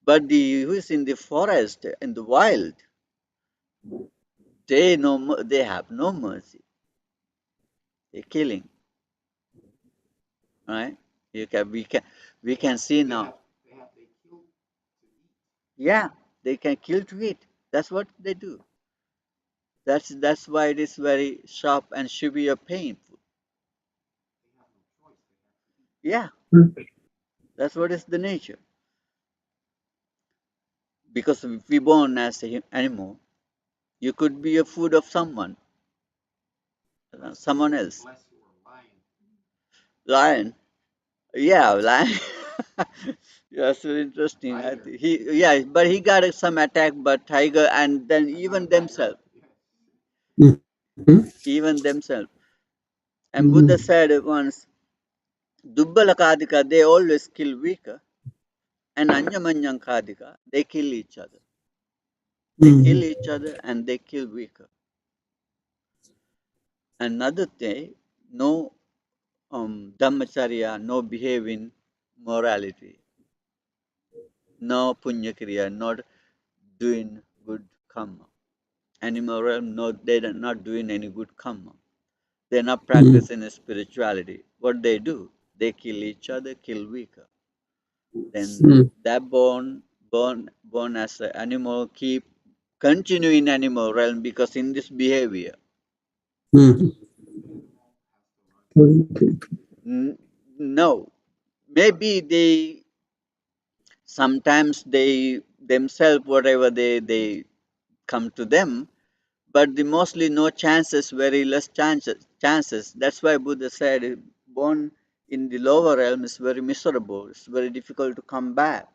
Speaker 1: But the who's in the forest, in the wild, they have no mercy. They're killing, right? We can see now. Yeah, they can kill to eat. That's what they do. That's why it is very sharp and severe painful. Yeah,
Speaker 2: mm,
Speaker 1: that's what is the nature. Because if we born as an animal, you could be a food of someone else. Lion. Yeah, lion. Yeah, so interesting. Yeah, but he got some attack, but tiger, and then
Speaker 2: mm, mm,
Speaker 1: even themselves. And Buddha
Speaker 2: mm,
Speaker 1: said once, Dubbala Kadika, they always kill weaker, and Anyamanyan Kadika, they kill each other. They kill
Speaker 2: mm,
Speaker 1: each other and they kill weaker. Another thing, no Dhammacharya, no behaving morality, no Punyakriya, not doing good karma. Animal realm, no, they're not doing any good karma. They're not
Speaker 2: mm,
Speaker 1: practicing spirituality. What they do, they kill each other, kill weaker. Then
Speaker 2: mm,
Speaker 1: that born as an animal, keep continue in animal realm because in this behavior.
Speaker 2: mm. Okay.
Speaker 1: No, maybe they sometimes they themselves whatever they come to them, but the mostly no chances, very less chances. That's why Buddha said born in the lower realm is very miserable. It's very difficult to come back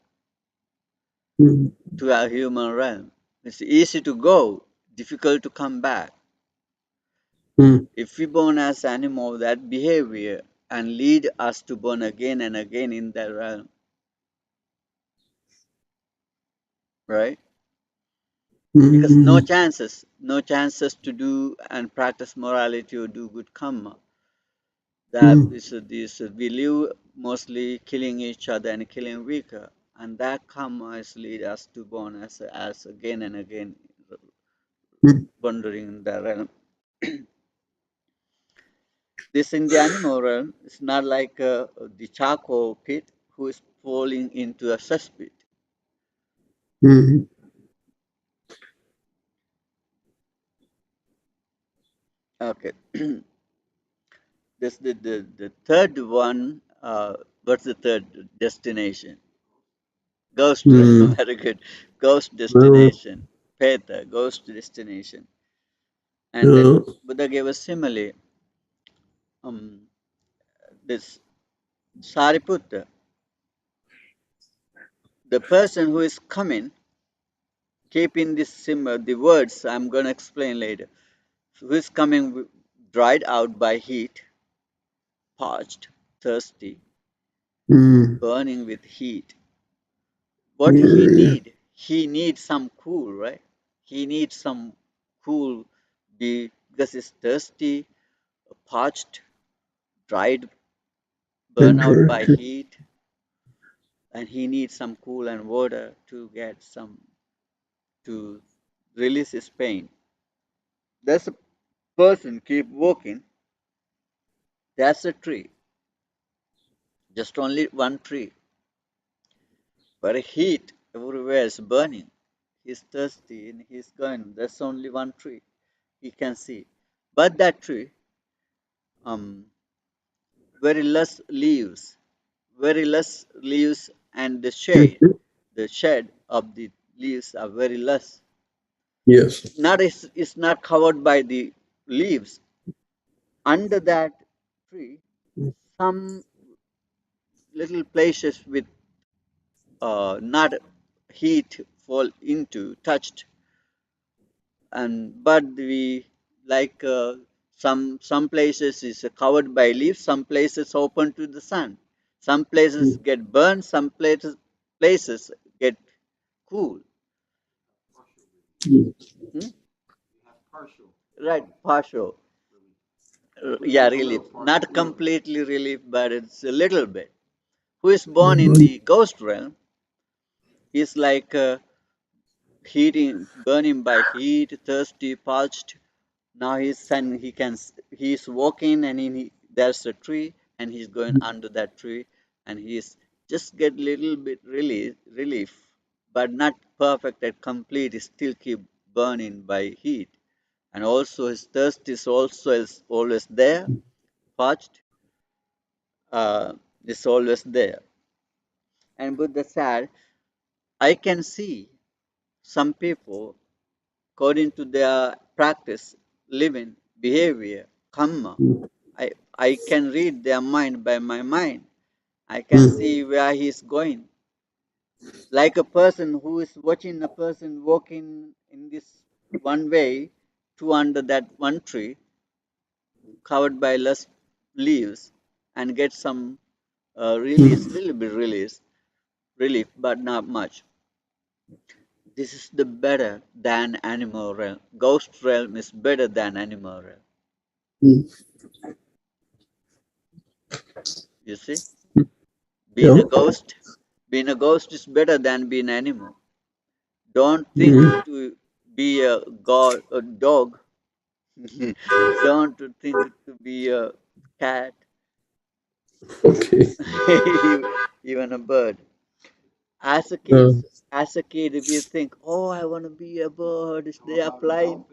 Speaker 2: Mm,
Speaker 1: to our human realm. It's easy to go, difficult to come back.
Speaker 2: mm,
Speaker 1: If we born as animal, that behavior and lead us to born again and again in that realm, right? Because
Speaker 2: mm,
Speaker 1: no chances to do and practice morality or do good karma. That
Speaker 2: mm,
Speaker 1: is this we live mostly killing each other and killing weaker, and that karma is lead us to born as again and again
Speaker 2: mm,
Speaker 1: wandering in the realm. This in the animal realm is not like the charcoal pit who is falling into a cesspit.
Speaker 2: mm,
Speaker 1: Okay, this the third one. What's the third destination? Ghost.
Speaker 2: mm.
Speaker 1: Very good. Ghost
Speaker 2: Well,
Speaker 1: destination. Peta, ghost destination. And then
Speaker 2: yeah.
Speaker 1: Buddha gave a simile. Um, this Sariputta, the person who is coming, keeping this symbol, the words I'm going to explain later, who is coming dried out by heat, parched, thirsty,
Speaker 2: Mm,
Speaker 1: burning with heat. What he
Speaker 2: yeah.
Speaker 1: need? He needs some cool, right? He needs some cool because he's thirsty, parched, dried, burn
Speaker 2: And
Speaker 1: out by
Speaker 2: torture.
Speaker 1: heat, and he needs some cool and water to get some to release his pain. There's a person keep walking. That's a tree, just only one tree, but heat everywhere is burning. He's thirsty and he's going. There's only one tree he can see, but that tree, um, very less leaves, very less leaves, and the shade of the leaves are very less.
Speaker 2: Yes.
Speaker 1: It's not covered by the leaves. Under that tree, some little places with not heat fall into touched, and but we like some places is covered by leaves, some places open to the sun, some places
Speaker 2: mm,
Speaker 1: get burned, some places get cool.
Speaker 2: mm,
Speaker 1: Hmm? Right, partial. Yeah, relief, not completely relief, but it's a little bit. Who is born in
Speaker 2: mm,
Speaker 1: the ghost realm is like heating, burning by heat, thirsty, parched. Now he's walking and there's a tree and he's going under that tree and he's just get little bit relief, but not perfect and complete. He still keep burning by heat, and also his thirst is always there, parched, is always there. And Buddha said, I can see some people according to their practice, living, behavior, karma.
Speaker 2: mm,
Speaker 1: I can read their mind by my mind. I can
Speaker 2: mm,
Speaker 1: see where he's going. Like a person who is watching a person walking in this one way to under that one tree covered by lush leaves and get some release,
Speaker 2: mm,
Speaker 1: little bit release, relief, but not much. This is the better than animal realm. Ghost realm is better than animal realm.
Speaker 2: mm.
Speaker 1: You see? Being
Speaker 2: Yeah.
Speaker 1: a ghost, being a ghost is better than being an animal. Don't think
Speaker 2: Mm,
Speaker 1: to be a dog. Don't think to be a cat,
Speaker 2: okay.
Speaker 1: even a bird. As a kid,
Speaker 2: Uh,
Speaker 1: as a kid, if you think, "Oh, I want to be a bird," they are flying.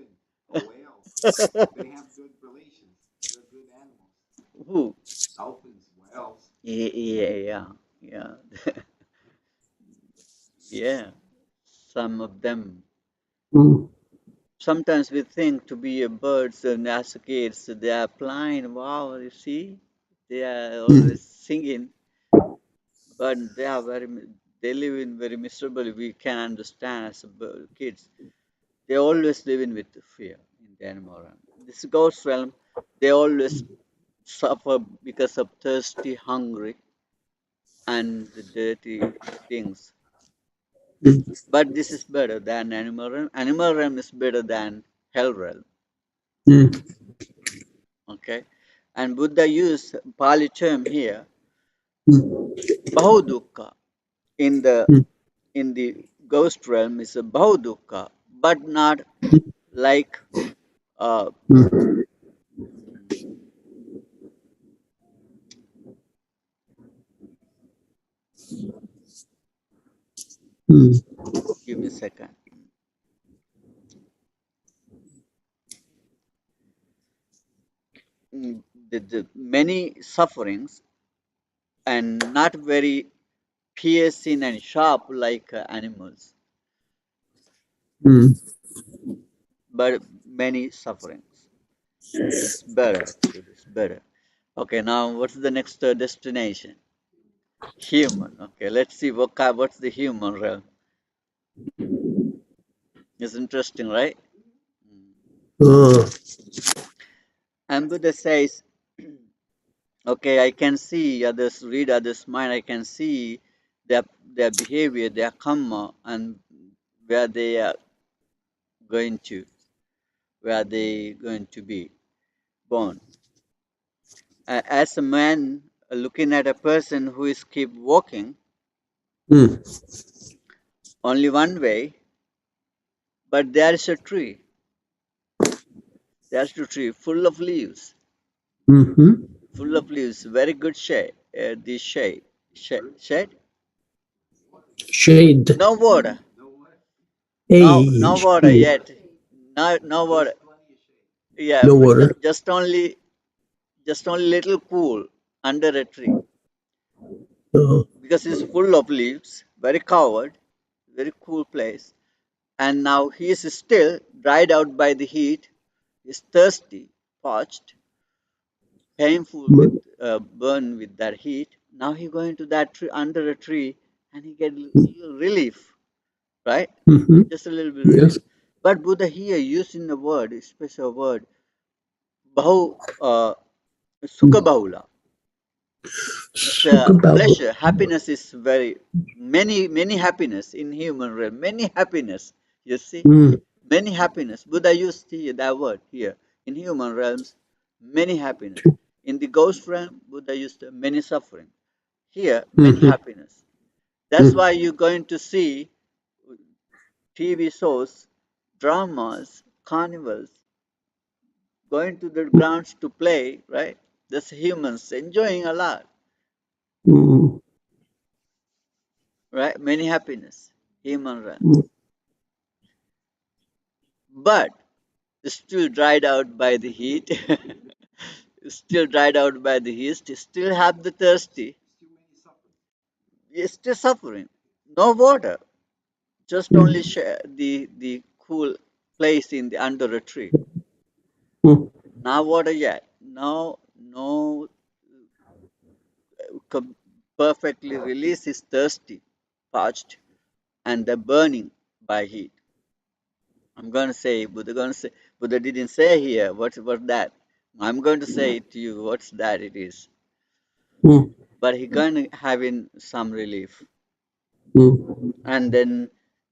Speaker 1: Who? Yeah, yeah, yeah, yeah, yeah. Some of them.
Speaker 2: mm,
Speaker 1: Sometimes we think to be a birds and as kids they are flying. Wow, you see, they are
Speaker 2: mm,
Speaker 1: always singing, but they live in very miserable. We can understand as kids. They always live in with fear in the animal realm. This ghost realm, they always suffer because of thirsty, hungry, and the dirty things.
Speaker 2: mm,
Speaker 1: But this is better than animal realm. Animal realm is better than hell realm.
Speaker 2: mm,
Speaker 1: Okay, and Buddha used Pali term here,
Speaker 2: mm,
Speaker 1: Bahudukka. In the
Speaker 2: mm,
Speaker 1: in the ghost realm is a Bahudukka, but not like uh,
Speaker 2: mm,
Speaker 1: mm,
Speaker 2: mm,
Speaker 1: give me a second. The many sufferings and not very piercing and sharp like animals,
Speaker 2: mm.
Speaker 1: but many sufferings. It's better actually. It's better. Okay, now what's the next destination? Human. Okay, let's see what's the human realm. It's interesting, right? Mm.
Speaker 2: Uh,
Speaker 1: And Buddha says, okay, I can see others, read others' mind, I can see their behavior, their karma, and where they are going to, where they going to be born. As a man looking at a person who is keep walking
Speaker 2: mm,
Speaker 1: only one way, but there is a tree, there's a tree
Speaker 2: mhm.
Speaker 1: full of leaves, very good shade, the shade,
Speaker 2: Shade.
Speaker 1: no water, no
Speaker 2: Hey,
Speaker 1: water
Speaker 2: shade.
Speaker 1: yet, no water. Yeah,
Speaker 2: No
Speaker 1: but
Speaker 2: water.
Speaker 1: just only little pool under a tree
Speaker 2: Uh,
Speaker 1: because it's full of leaves, very covered, very cool place. And now he is still dried out by the heat, is thirsty, parched, painful with
Speaker 2: but,
Speaker 1: burn with that heat. Now he going to that tree under a tree and he get little relief, right?
Speaker 2: Mm-hmm.
Speaker 1: Just a little bit relief.
Speaker 2: Yes.
Speaker 1: But Buddha here using the word, special word, bahu, sukha
Speaker 2: Mm.
Speaker 1: bahula. It's a
Speaker 2: Sukababu.
Speaker 1: pleasure. Happiness is very many happiness in human realm. Many happiness. You see,
Speaker 2: Mm.
Speaker 1: many happiness. Buddha used here that word here in human realms. Many happiness. In the ghost realm, Buddha used many suffering. Here, many
Speaker 2: Mm-hmm.
Speaker 1: happiness. That's
Speaker 2: Mm.
Speaker 1: why you're going to see TV shows, dramas, carnivals, going to the grounds to play, right? That's humans enjoying a lot,
Speaker 2: Mm.
Speaker 1: right? Many happiness, human realms.
Speaker 2: Mm.
Speaker 1: But still dried out by the heat, still dried out by the heat, still have the thirsty, still suffering. No water, just only
Speaker 2: Mm.
Speaker 1: the cool place in the under a tree.
Speaker 2: Mm.
Speaker 1: Now water yet. No perfectly release is thirsty, parched, and the burning by heat. I'm going to say, Buddha going to say, Buddha didn't say here, what's that? I'm going to say it to you, what's that it is.
Speaker 2: Mm.
Speaker 1: But he going to having some relief.
Speaker 2: Mm.
Speaker 1: And then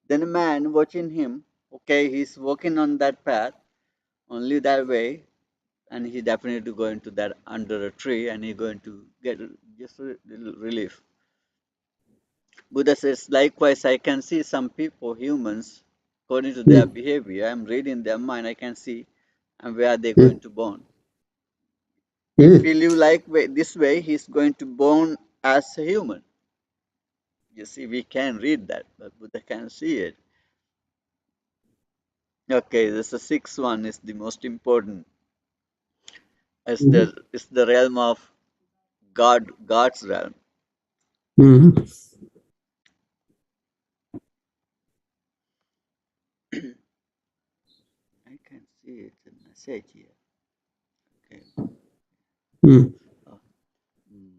Speaker 1: a man watching him, okay, he's walking on that path, only that way, and he definitely going to that under a tree and he going to get just a little relief. Buddha says, likewise, I can see some people, humans, according to their
Speaker 2: Mm.
Speaker 1: behavior, I'm reading their mind, I can see and where they're going
Speaker 2: Mm.
Speaker 1: to born. If
Speaker 2: Mm.
Speaker 1: he live like this way, he's going to born as a human. You see, we can read that, but Buddha can see it. Okay, this the sixth one is the most important.
Speaker 2: Mm.
Speaker 1: It's the realm of God's realm.
Speaker 2: Mm.
Speaker 1: I can see it in message here. Okay.
Speaker 2: Mm.
Speaker 1: Oh, mm.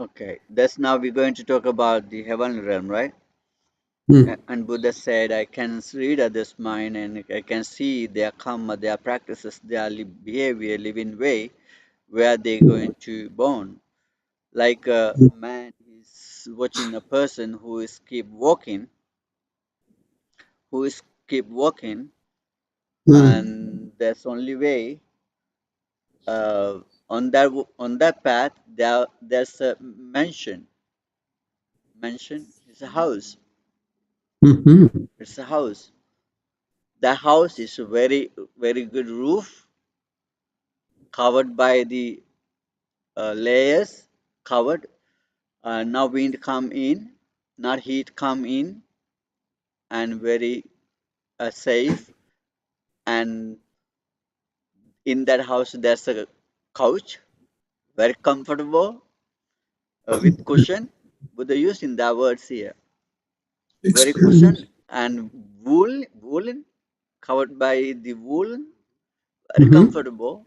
Speaker 1: Okay. That's now we're going to talk about the heavenly realm, right?
Speaker 2: Mm.
Speaker 1: And Buddha said, I can read others' mind and I can see their karma, their practices, their behavior, living way, where they're going to born. Like a man is watching a person who is keep walking,
Speaker 2: Mm.
Speaker 1: and that's only way on that path there's a mansion is a house.
Speaker 2: Mhm.
Speaker 1: It's a house. The house is a very good roof covered by the layers covered. Now wind come in, not heat come in, and very safe. And in that house there's a couch, very comfortable with cushion. But they're using that words here. Very cushion
Speaker 2: Experience.
Speaker 1: and woolen covered by the woolen, very
Speaker 2: Mhm.
Speaker 1: comfortable.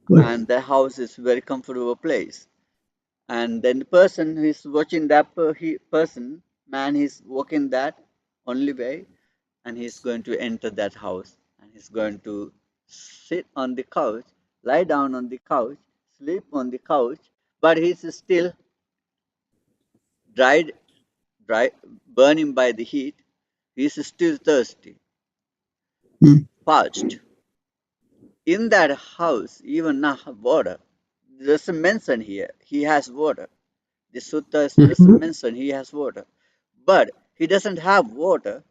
Speaker 2: Good.
Speaker 1: And the house is very comfortable place. And then the person who is watching that person, man, is walking that only way, and he's going to enter that house, and he's going to sit on the couch, lie down on the couch, sleep on the couch, but he's still dried, dry, burning by the heat. He's still thirsty,
Speaker 2: Mm.
Speaker 1: parched. In that house, even now water. There's a mention here. He has water. The sutta is just a
Speaker 2: Mhm.
Speaker 1: mention. He has water, but he doesn't have water.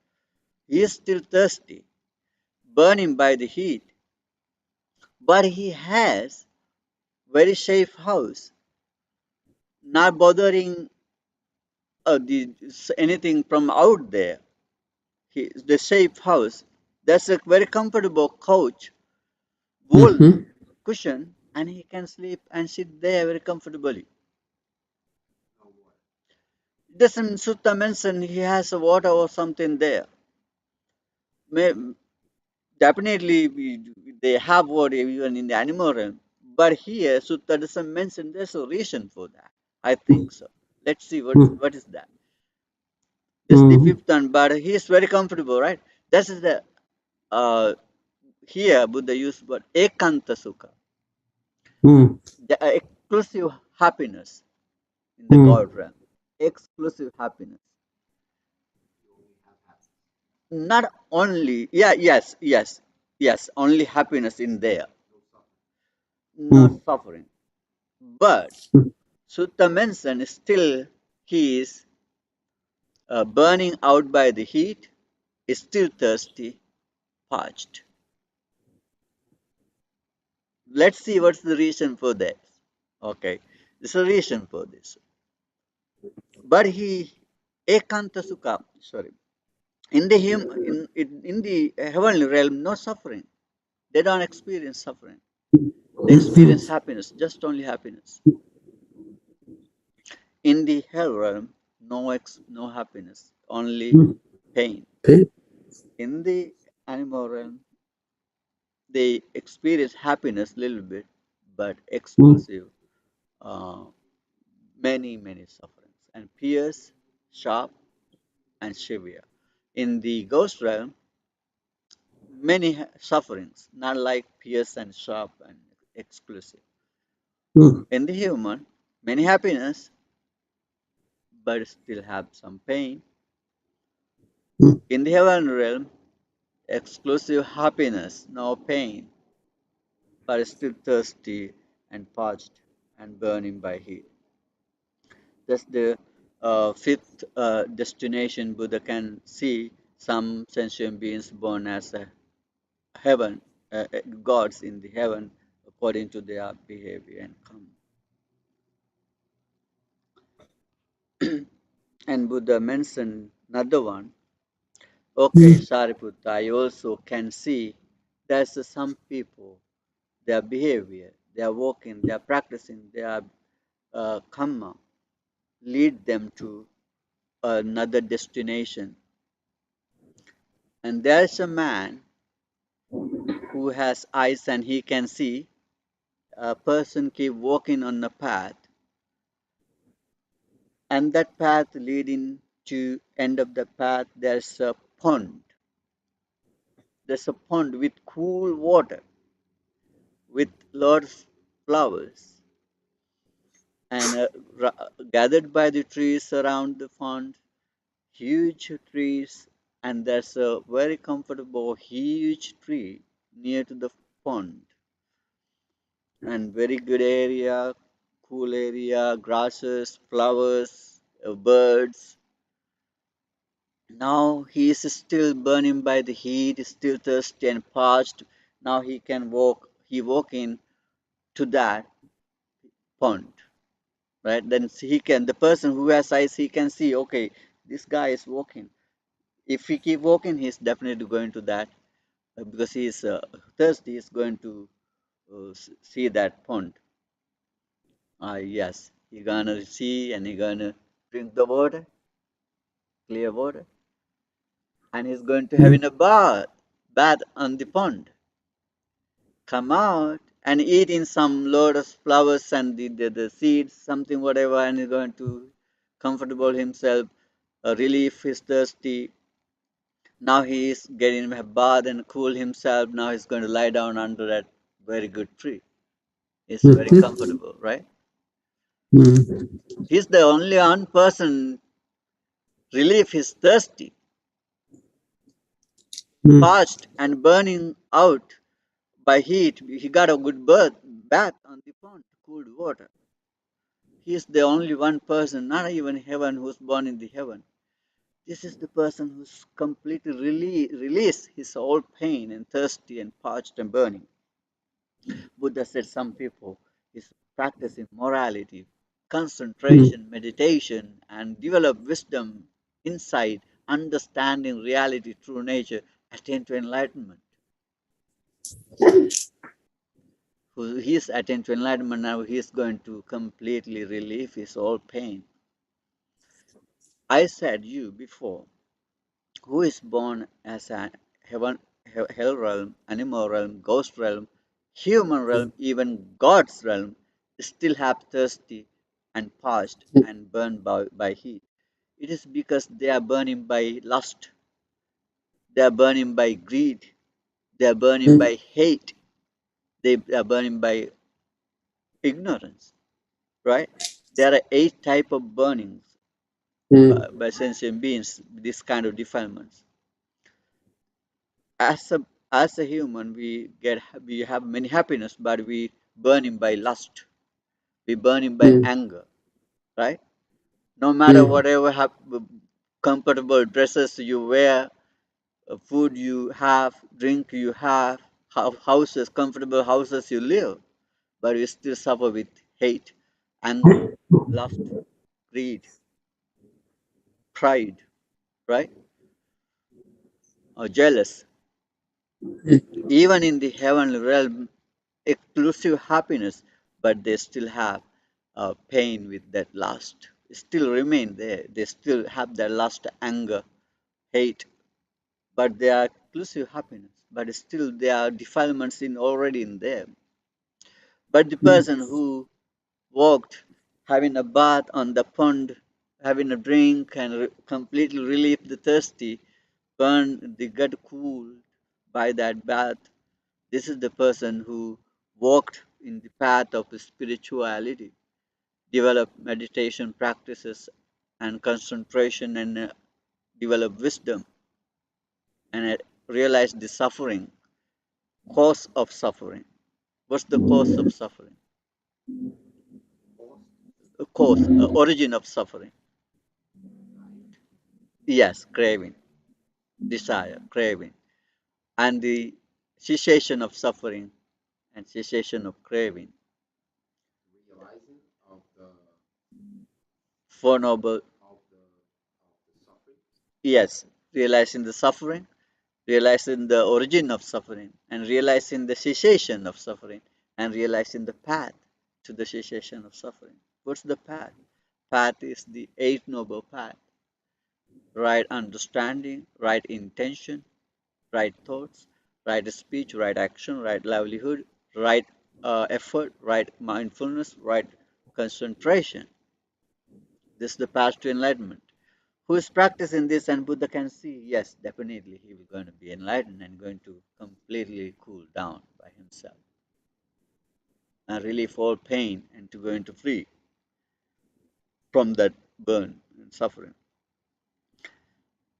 Speaker 1: He is still thirsty, burning by the heat. But he has very safe house, not bothering anything from out there. The safe house. That's a very comfortable couch, wool
Speaker 2: Mhm.
Speaker 1: cushion, and he can sleep and sit there very comfortably. Doesn't Sutta mention he has a water or something there? May, definitely they have water even in the animal realm. But here, Sutta doesn't mention there's a reason for that. I
Speaker 2: mm,
Speaker 1: think so. Let's see
Speaker 2: mm,
Speaker 1: what is that. This is the
Speaker 2: mm,
Speaker 1: fifth one, but he is very comfortable, right? This is the uh, here Buddha used word ekanta sukha,
Speaker 2: mm,
Speaker 1: the exclusive happiness in the
Speaker 2: mm,
Speaker 1: God realm. Exclusive happiness. Not only, yeah, yes, only happiness in there, no
Speaker 2: mm,
Speaker 1: suffering. But Sutta mentioned still he is burning out by the heat, is still thirsty, parched. Let's see what's the reason for that. Okay, there's a reason for this. But he, ekanta sukha, sorry, in the in the heavenly realm, no suffering. They don't experience suffering. They experience
Speaker 2: mm,
Speaker 1: happiness, just only happiness. In the hell realm, no happiness, only
Speaker 2: mm.
Speaker 1: pain.
Speaker 2: Okay.
Speaker 1: In the animal realm, they experience happiness a little bit, but
Speaker 2: Mm,
Speaker 1: exclusive, uh, many sufferings and pierce, sharp, and severe. In the ghost realm, many sufferings, not like pierce and sharp and exclusive.
Speaker 2: mm,
Speaker 1: In the human, many happiness, but still have some pain.
Speaker 2: mm,
Speaker 1: In the heaven realm, exclusive happiness, no pain, but still thirsty and parched and burning by heat. That's the fifth destination Buddha can see some sentient beings born as a heaven, gods in the heaven according to their behavior and karma. And Buddha mentioned another one. Okay,
Speaker 2: mm,
Speaker 1: Sariputta, I also can see there's some people, their behavior, their walking, their practicing, their karma lead them to another destination. And there's a man who has eyes and he can see a person keep walking on a path, and that path leading to end of the path there's a pond. There's a pond with cool water, with lots of flowers, and gathered by the trees around the pond, huge trees, and there's a very comfortable huge tree near to the pond, and very good area, cool area, grasses, flowers, birds. Now he is still burning by the heat, still thirsty and parched. Now he can walk. He walk in to that pond, right? Then he can. The person who has eyes, he can see. Okay, this guy is walking. If he keep walking, he's definitely going to that because he is thirsty. He's going to see that pond. Yes, he gonna see and he gonna drink the water, clear water, and he's going to
Speaker 2: mm,
Speaker 1: having a bath on the pond. Come out and eat in some lotus flowers and the seeds, something whatever, and he's going to comfortable himself, relieve his thirsty. Now he is getting a bath and cool himself. Now he's going to lie down under that very good tree. It's very
Speaker 2: mhm,
Speaker 1: comfortable, right?
Speaker 2: mm,
Speaker 1: He's the only one person relieve his thirsty,
Speaker 2: mm,
Speaker 1: parched and burning out by heat. He got a good bath on the pond, cooled water. He is the only one person, not even heaven, who's born in the heaven. This is the person who's completely released his whole pain and thirsty and parched and burning. Buddha said some people is practicing morality,
Speaker 2: mm.
Speaker 1: concentration, meditation, and develop wisdom, insight, understanding reality, true nature, attain to enlightenment. Who he is attained to enlightenment now, he is going to completely relieve his whole pain. I said you before, who is born as a heaven, hell realm, animal realm, ghost realm, Human realm, even God's realm, still have thirsty and parched and burned by heat. It is because they are burning by lust, they are burning by greed, they are burning by hate, they are burning by ignorance, right? There are 8 type of burnings by sentient beings, this kind of defilements. As a human, we have many happiness, but we burn him by lust, we burn him by anger, right? No matter whatever comfortable dresses you wear, food you have, drink you have, houses, comfortable houses you live, but we still suffer with hate, anger, lust, greed, pride, right? Or jealous. Even in the heavenly realm, exclusive happiness, but they still have pain with that lust. Still remain there. They still have that lust, anger, hate, but they are exclusive happiness. But still, there are defilements in already in them. But the person who walked, having a bath on the pond, having a drink and completely relieve the thirsty, burn the gut cool by that bath. This is the person who walked in the path of spirituality, developed meditation practices and concentration and developed wisdom and realized the suffering, cause of suffering. What's the cause of suffering? Cause, origin of suffering. Yes, craving, desire, craving. And the cessation of suffering and cessation of craving. Four noble, yes, realizing the suffering, realizing the origin of suffering, and realizing the cessation of suffering, and realizing the path to the cessation of suffering. What's the path? Path is the Eighth Noble Path: right understanding, right intention, right thoughts, right speech, right action, right livelihood, right effort, right mindfulness, right concentration. This is the path to enlightenment. Who is practicing this and Buddha can see, yes, definitely he will going to be enlightened and going to completely cool down by himself and relieve all pain and to going to free from that burn and suffering.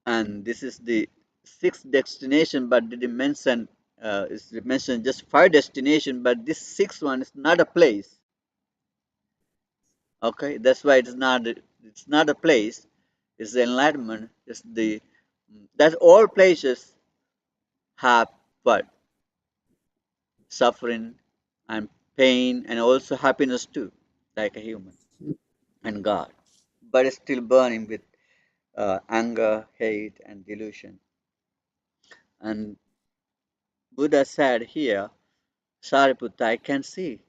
Speaker 1: And this is the sixth destination, but didn't mention is mentioned just 5 destination, but this sixth one is not a place. Okay, that's why it's not a place. It's the enlightenment. It's the that all places have what suffering and pain and also happiness too, like a human and God, but it's still burning with anger, hate, and delusion. And Buddha said here, Sariputta, I can see,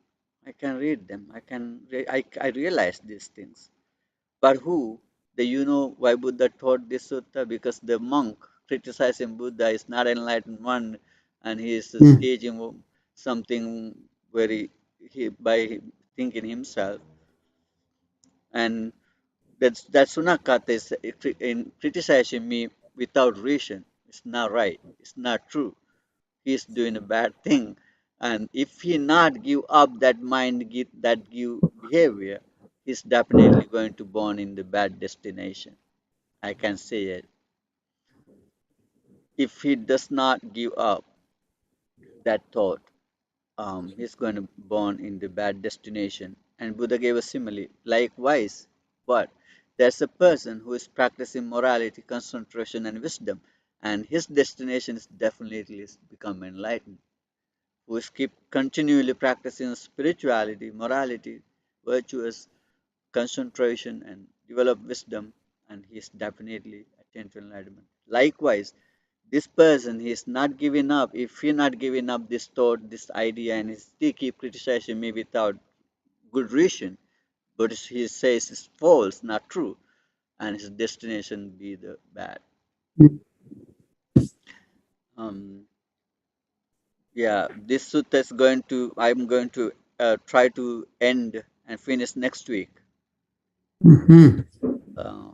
Speaker 1: I can read them, I realize these things. But who? Do you know why Buddha taught this sutta? Because the monk criticizing Buddha is not enlightened one, and he is teaching something very by thinking himself. And that Sunakata is in criticizing me without reason. It's not right. It's not true. He's doing a bad thing. And if he not give up that mind, that give behavior, he's definitely going to born in the bad destination. I can say it. If he does not give up that thought, he's going to born in the bad destination. And Buddha gave a simile. Likewise, what? There's a person who is practicing morality, concentration, and wisdom, and his destination is definitely is become enlightened. Who is keep continually practicing spirituality, morality, virtuous concentration, and develop wisdom, and he is definitely attain to enlightenment. Likewise, this person he is not giving up. If he not giving up this thought, this idea, and he still keep criticizing me without good reason, but he says it's false, not true, and his destination be the bad. Um, Yeah, this sutta is going to, I'm going to try to end and finish next week.
Speaker 2: Mm-hmm.
Speaker 1: Uh,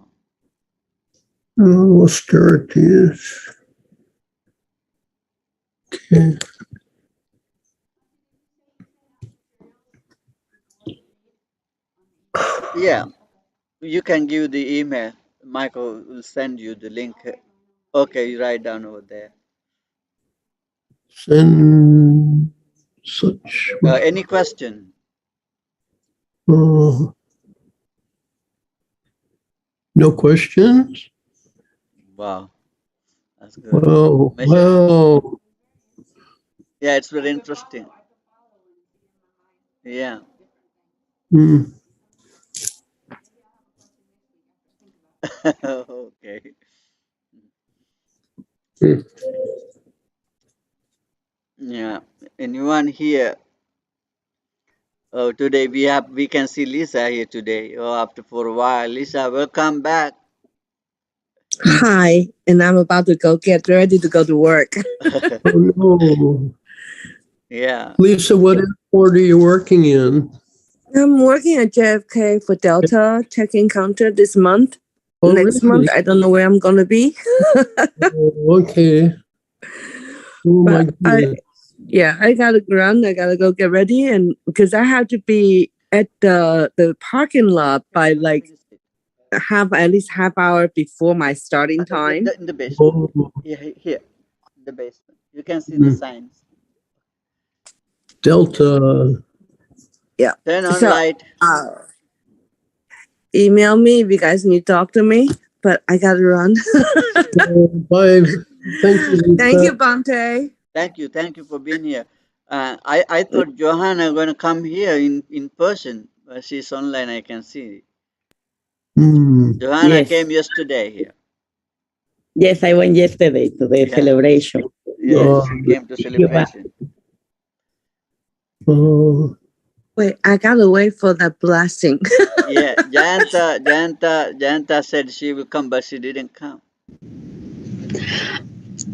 Speaker 2: Austerities. Okay.
Speaker 1: yeah, you can give the email. Michael will send you the link. Okay, you write down over there.
Speaker 2: Send such.
Speaker 1: Any question?
Speaker 2: Uh, no questions?
Speaker 1: Wow, that's good.
Speaker 2: Wow.
Speaker 1: Measure.
Speaker 2: Wow.
Speaker 1: Yeah, it's very interesting. Yeah.
Speaker 2: Mm.
Speaker 1: Okay.
Speaker 2: Mm.
Speaker 1: Yeah. Anyone here? Oh, today we can see Lisa here today. Oh, after for a while, Lisa, welcome back.
Speaker 3: Hi, and I'm about to go get ready to go to work.
Speaker 2: Oh no.
Speaker 1: Yeah.
Speaker 2: Lisa, what airport are you working in?
Speaker 3: I'm working at JFK for Delta check-in counter this month.
Speaker 2: Oh,
Speaker 3: Next month,
Speaker 2: really?
Speaker 3: I don't know where I'm gonna be,
Speaker 2: Oh, okay. Oh my
Speaker 3: but
Speaker 2: goodness.
Speaker 3: I gotta run. I gotta go get ready, and because I have to be at the parking lot by like at least half hour before my starting time.
Speaker 1: In the basement.
Speaker 2: Oh,
Speaker 1: Here, in the basement. You can see the
Speaker 2: mm.
Speaker 1: signs.
Speaker 2: Delta.
Speaker 3: Yeah.
Speaker 1: Turn on
Speaker 3: So,
Speaker 1: light.
Speaker 3: uh, email me if you guys need to talk to me. But I gotta run.
Speaker 2: Bye. Thank you,
Speaker 3: Thank
Speaker 2: Lisa.
Speaker 3: you, Bante.
Speaker 1: Thank you for being here. I thought Johanna going to come here in person, but she's online. I can see.
Speaker 2: Mm.
Speaker 1: Johanna
Speaker 4: Yes,
Speaker 1: came yesterday here.
Speaker 4: yes, I went yesterday to the
Speaker 1: Yeah,
Speaker 4: celebration.
Speaker 1: yeah,
Speaker 4: Yes,
Speaker 1: she came to
Speaker 4: thank you,
Speaker 1: celebration.
Speaker 2: Oh,
Speaker 3: Wait, I gotta wait for that blessing.
Speaker 1: Yeah, Jayanta said she will come, but she didn't come.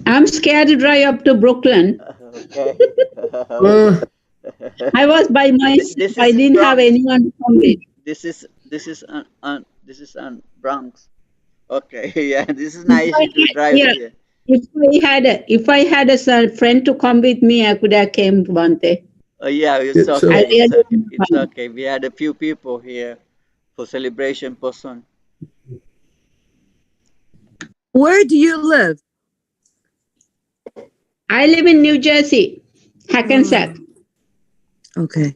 Speaker 5: I'm scared to drive up to Brooklyn.
Speaker 1: Okay.
Speaker 2: uh,
Speaker 5: I was by myself.
Speaker 1: This
Speaker 5: I
Speaker 1: is
Speaker 5: didn't have
Speaker 1: Bronx.
Speaker 5: anyone to come with.
Speaker 1: This is on Bronx. Okay, yeah, this is
Speaker 5: If
Speaker 1: not
Speaker 5: I
Speaker 1: easy to
Speaker 5: had,
Speaker 1: drive
Speaker 5: yeah,
Speaker 1: here.
Speaker 5: if I had a friend to come with me, I could have came one day.
Speaker 1: Oh yeah, it's
Speaker 2: it's
Speaker 5: I
Speaker 1: okay, it's
Speaker 5: really
Speaker 1: okay,
Speaker 5: didn't
Speaker 1: it's
Speaker 5: come.
Speaker 1: okay. We had a few people here for celebration person.
Speaker 3: Where do you live?
Speaker 5: I live in New Jersey, Hackensack.
Speaker 3: Okay.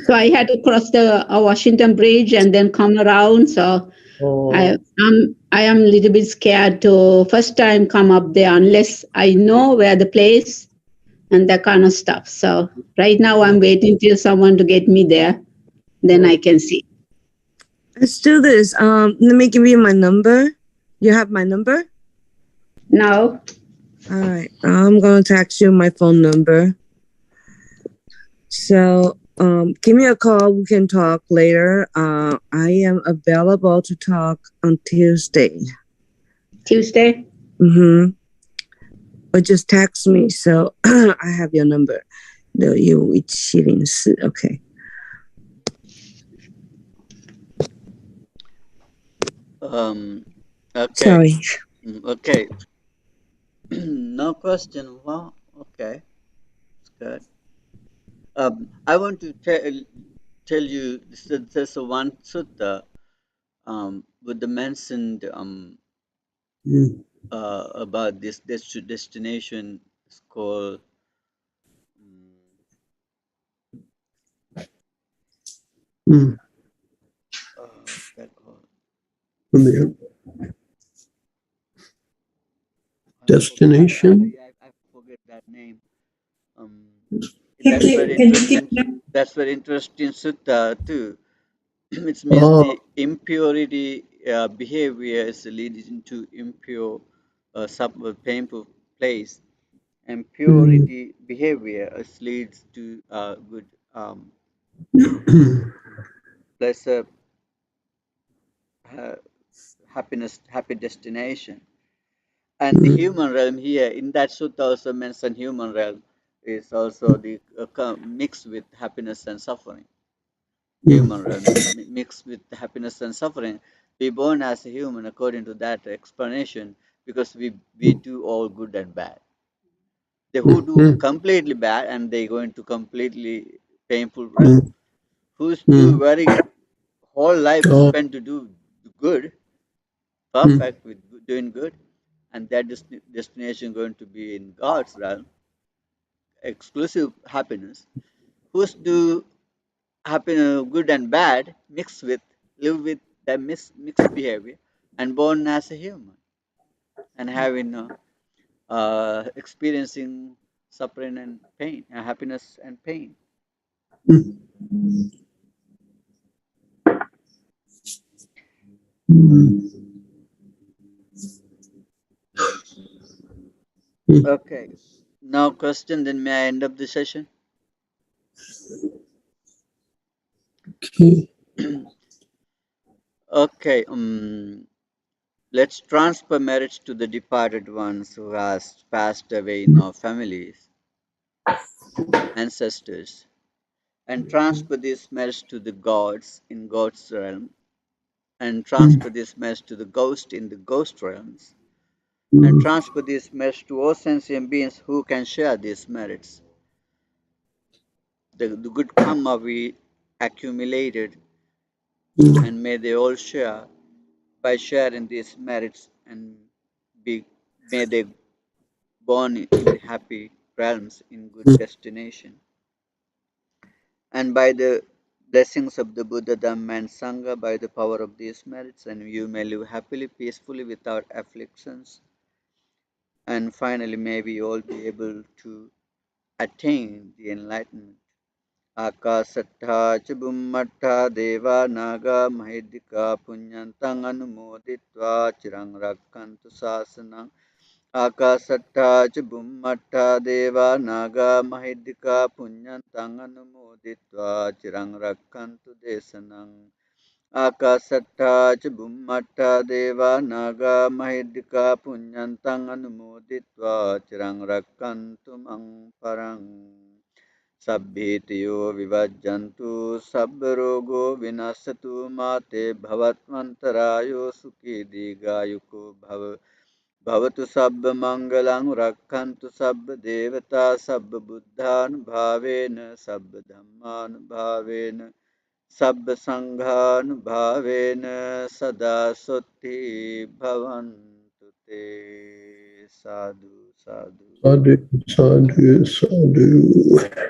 Speaker 5: So I had to cross the Washington Bridge and then come around. So
Speaker 2: oh,
Speaker 5: I am a little bit scared to first time come up there unless I know where the place and that kind of stuff. So right now I'm waiting till someone to get me there, then I can see.
Speaker 3: Let's do this. Let me give you my number. You have my number?
Speaker 5: Now,
Speaker 3: All right. I'm gonna text you my phone number. So give me a call. We can talk later. I am available to talk on Tuesday.
Speaker 5: Tuesday.
Speaker 3: Mm-hmm. Or just text me. So I have your number. 61704. Okay.
Speaker 1: Okay,
Speaker 3: Sorry.
Speaker 1: okay. No question. Well, okay, it's good. I want to tell you there's a one sutta with the mentioned
Speaker 2: mm,
Speaker 1: about this destination is called um,
Speaker 2: mm.
Speaker 1: what's that called?
Speaker 2: From the
Speaker 1: I,
Speaker 2: destination.
Speaker 1: I forget that name. Um,
Speaker 5: Can
Speaker 1: that's very
Speaker 5: you, can you keep
Speaker 1: interesting. That's very interesting sutta too. It means
Speaker 2: Oh,
Speaker 1: the impurity behavior is leading to impure, painful place, and
Speaker 2: mm.
Speaker 1: purity behavior is leads to good, pleasure, uh, happiness, happy destination. And the
Speaker 2: Mm.
Speaker 1: human realm here in that sutta also mentioned human realm. is also the mixed with happiness and suffering. Human realm mixed with happiness and suffering. We born as a human according to that explanation because we do all good and bad. They who do completely bad and they go into completely painful realm. Who's do very whole life
Speaker 2: Oh,
Speaker 1: spent to do good, perfect with doing good, and that destination going to be in God's realm, exclusive happiness. Who's do happen good and bad mixed with live with that mixed behavior and born as a human and having experiencing suffering and pain happiness and pain. Okay, now question, then may I end up the session?
Speaker 2: okay.
Speaker 1: Okay, let's transfer merits to the departed ones who has passed away in our families, ancestors, and transfer these merits to the gods in God's realm, and transfer this message to the ghost in the ghost realms, and transfer this message to all sentient beings who can share these merits. The good karma we accumulated, and may they all share by sharing these merits and be may they born in the happy realms in good destination. And by the blessings of the Buddha, Dhamma, and Sangha, by the power of these merits, and you may live happily, peacefully, without afflictions. And finally, may we all be able to attain the enlightenment. Akasattha cha bhummattha deva naga mahidika punyantang anumoditva chirang rakkantu sasanang. Akasattha cha bhummattha deva naga mahidika punyantang anumoditva chirang rakkantu desanang. Akasattha cha bhummattha deva naga mahidika punyantang anumoditva chirang rakkantu mang parang. Sabbhitiyo vivajjantu sabbarogo vinasatu mate bhavatmantarayo sukhi digayuko bhavatu sabba mangalang rakkantu sabba devata sabba buddhan bhavena sabba dhamman bhavena sabba sanghan bhavena sada sotti bhavantu te sadhu sadhu.
Speaker 2: Sadhu, sadhu, sadhu.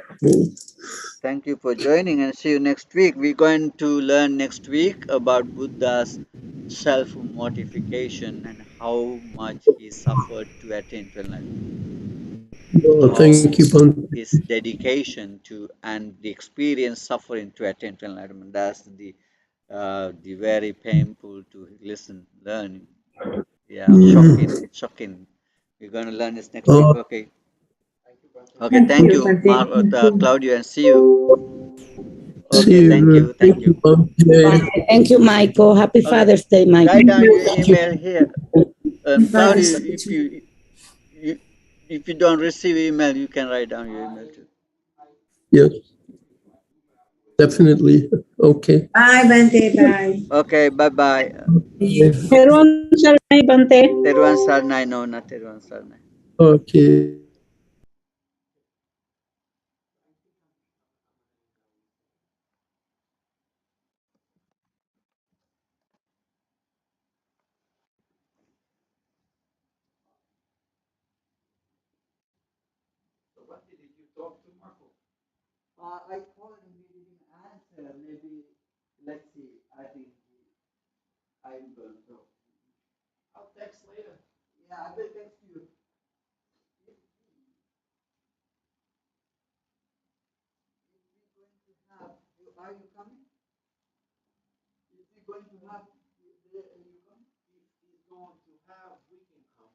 Speaker 1: Thank you for joining and see you next week. We're going to learn next week about Buddha's self mortification and how much he suffered to attain to enlightenment.
Speaker 2: Oh,
Speaker 1: How
Speaker 2: thank you, Bhante.
Speaker 1: his dedication to and the experience suffering to attain to enlightenment. That's the very painful to listen, learn. Yeah, shocking. It's shocking. We're going to learn this next week.
Speaker 2: Oh,
Speaker 1: Okay. Okay. Thank
Speaker 3: you,
Speaker 1: you,
Speaker 3: Bhante.
Speaker 1: Claudio, and see you.
Speaker 2: see
Speaker 1: Okay. Thank
Speaker 2: you.
Speaker 1: you.
Speaker 2: Thank
Speaker 1: Thank
Speaker 2: you,
Speaker 1: you.
Speaker 2: Bhante.
Speaker 4: Thank you, Michael. Happy
Speaker 1: Okay,
Speaker 4: Father's Day,
Speaker 1: write
Speaker 4: Michael.
Speaker 1: down your
Speaker 2: Thank you.
Speaker 1: email here. Claudia, you if you don't receive email, you can write down your email too.
Speaker 2: Yes, definitely. Okay.
Speaker 3: Bye, Bhante. Bye.
Speaker 1: Okay, bye bye.
Speaker 5: Everyone, Sharanai Bante.
Speaker 1: Terwan Sarnai, no, not Terwan Sarnai.
Speaker 2: Okay.
Speaker 1: I called him, he didn't answer. Maybe let's see. I think I will go. I'll text later. Yeah, I will text you. Are you coming? Is he going to have? You come? He's going to have. We can come.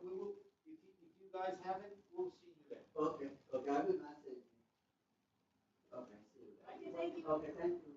Speaker 1: We will. If you guys have it, we'll see you there. Okay, okay, I will message you. Okay, see you. Okay, thank you.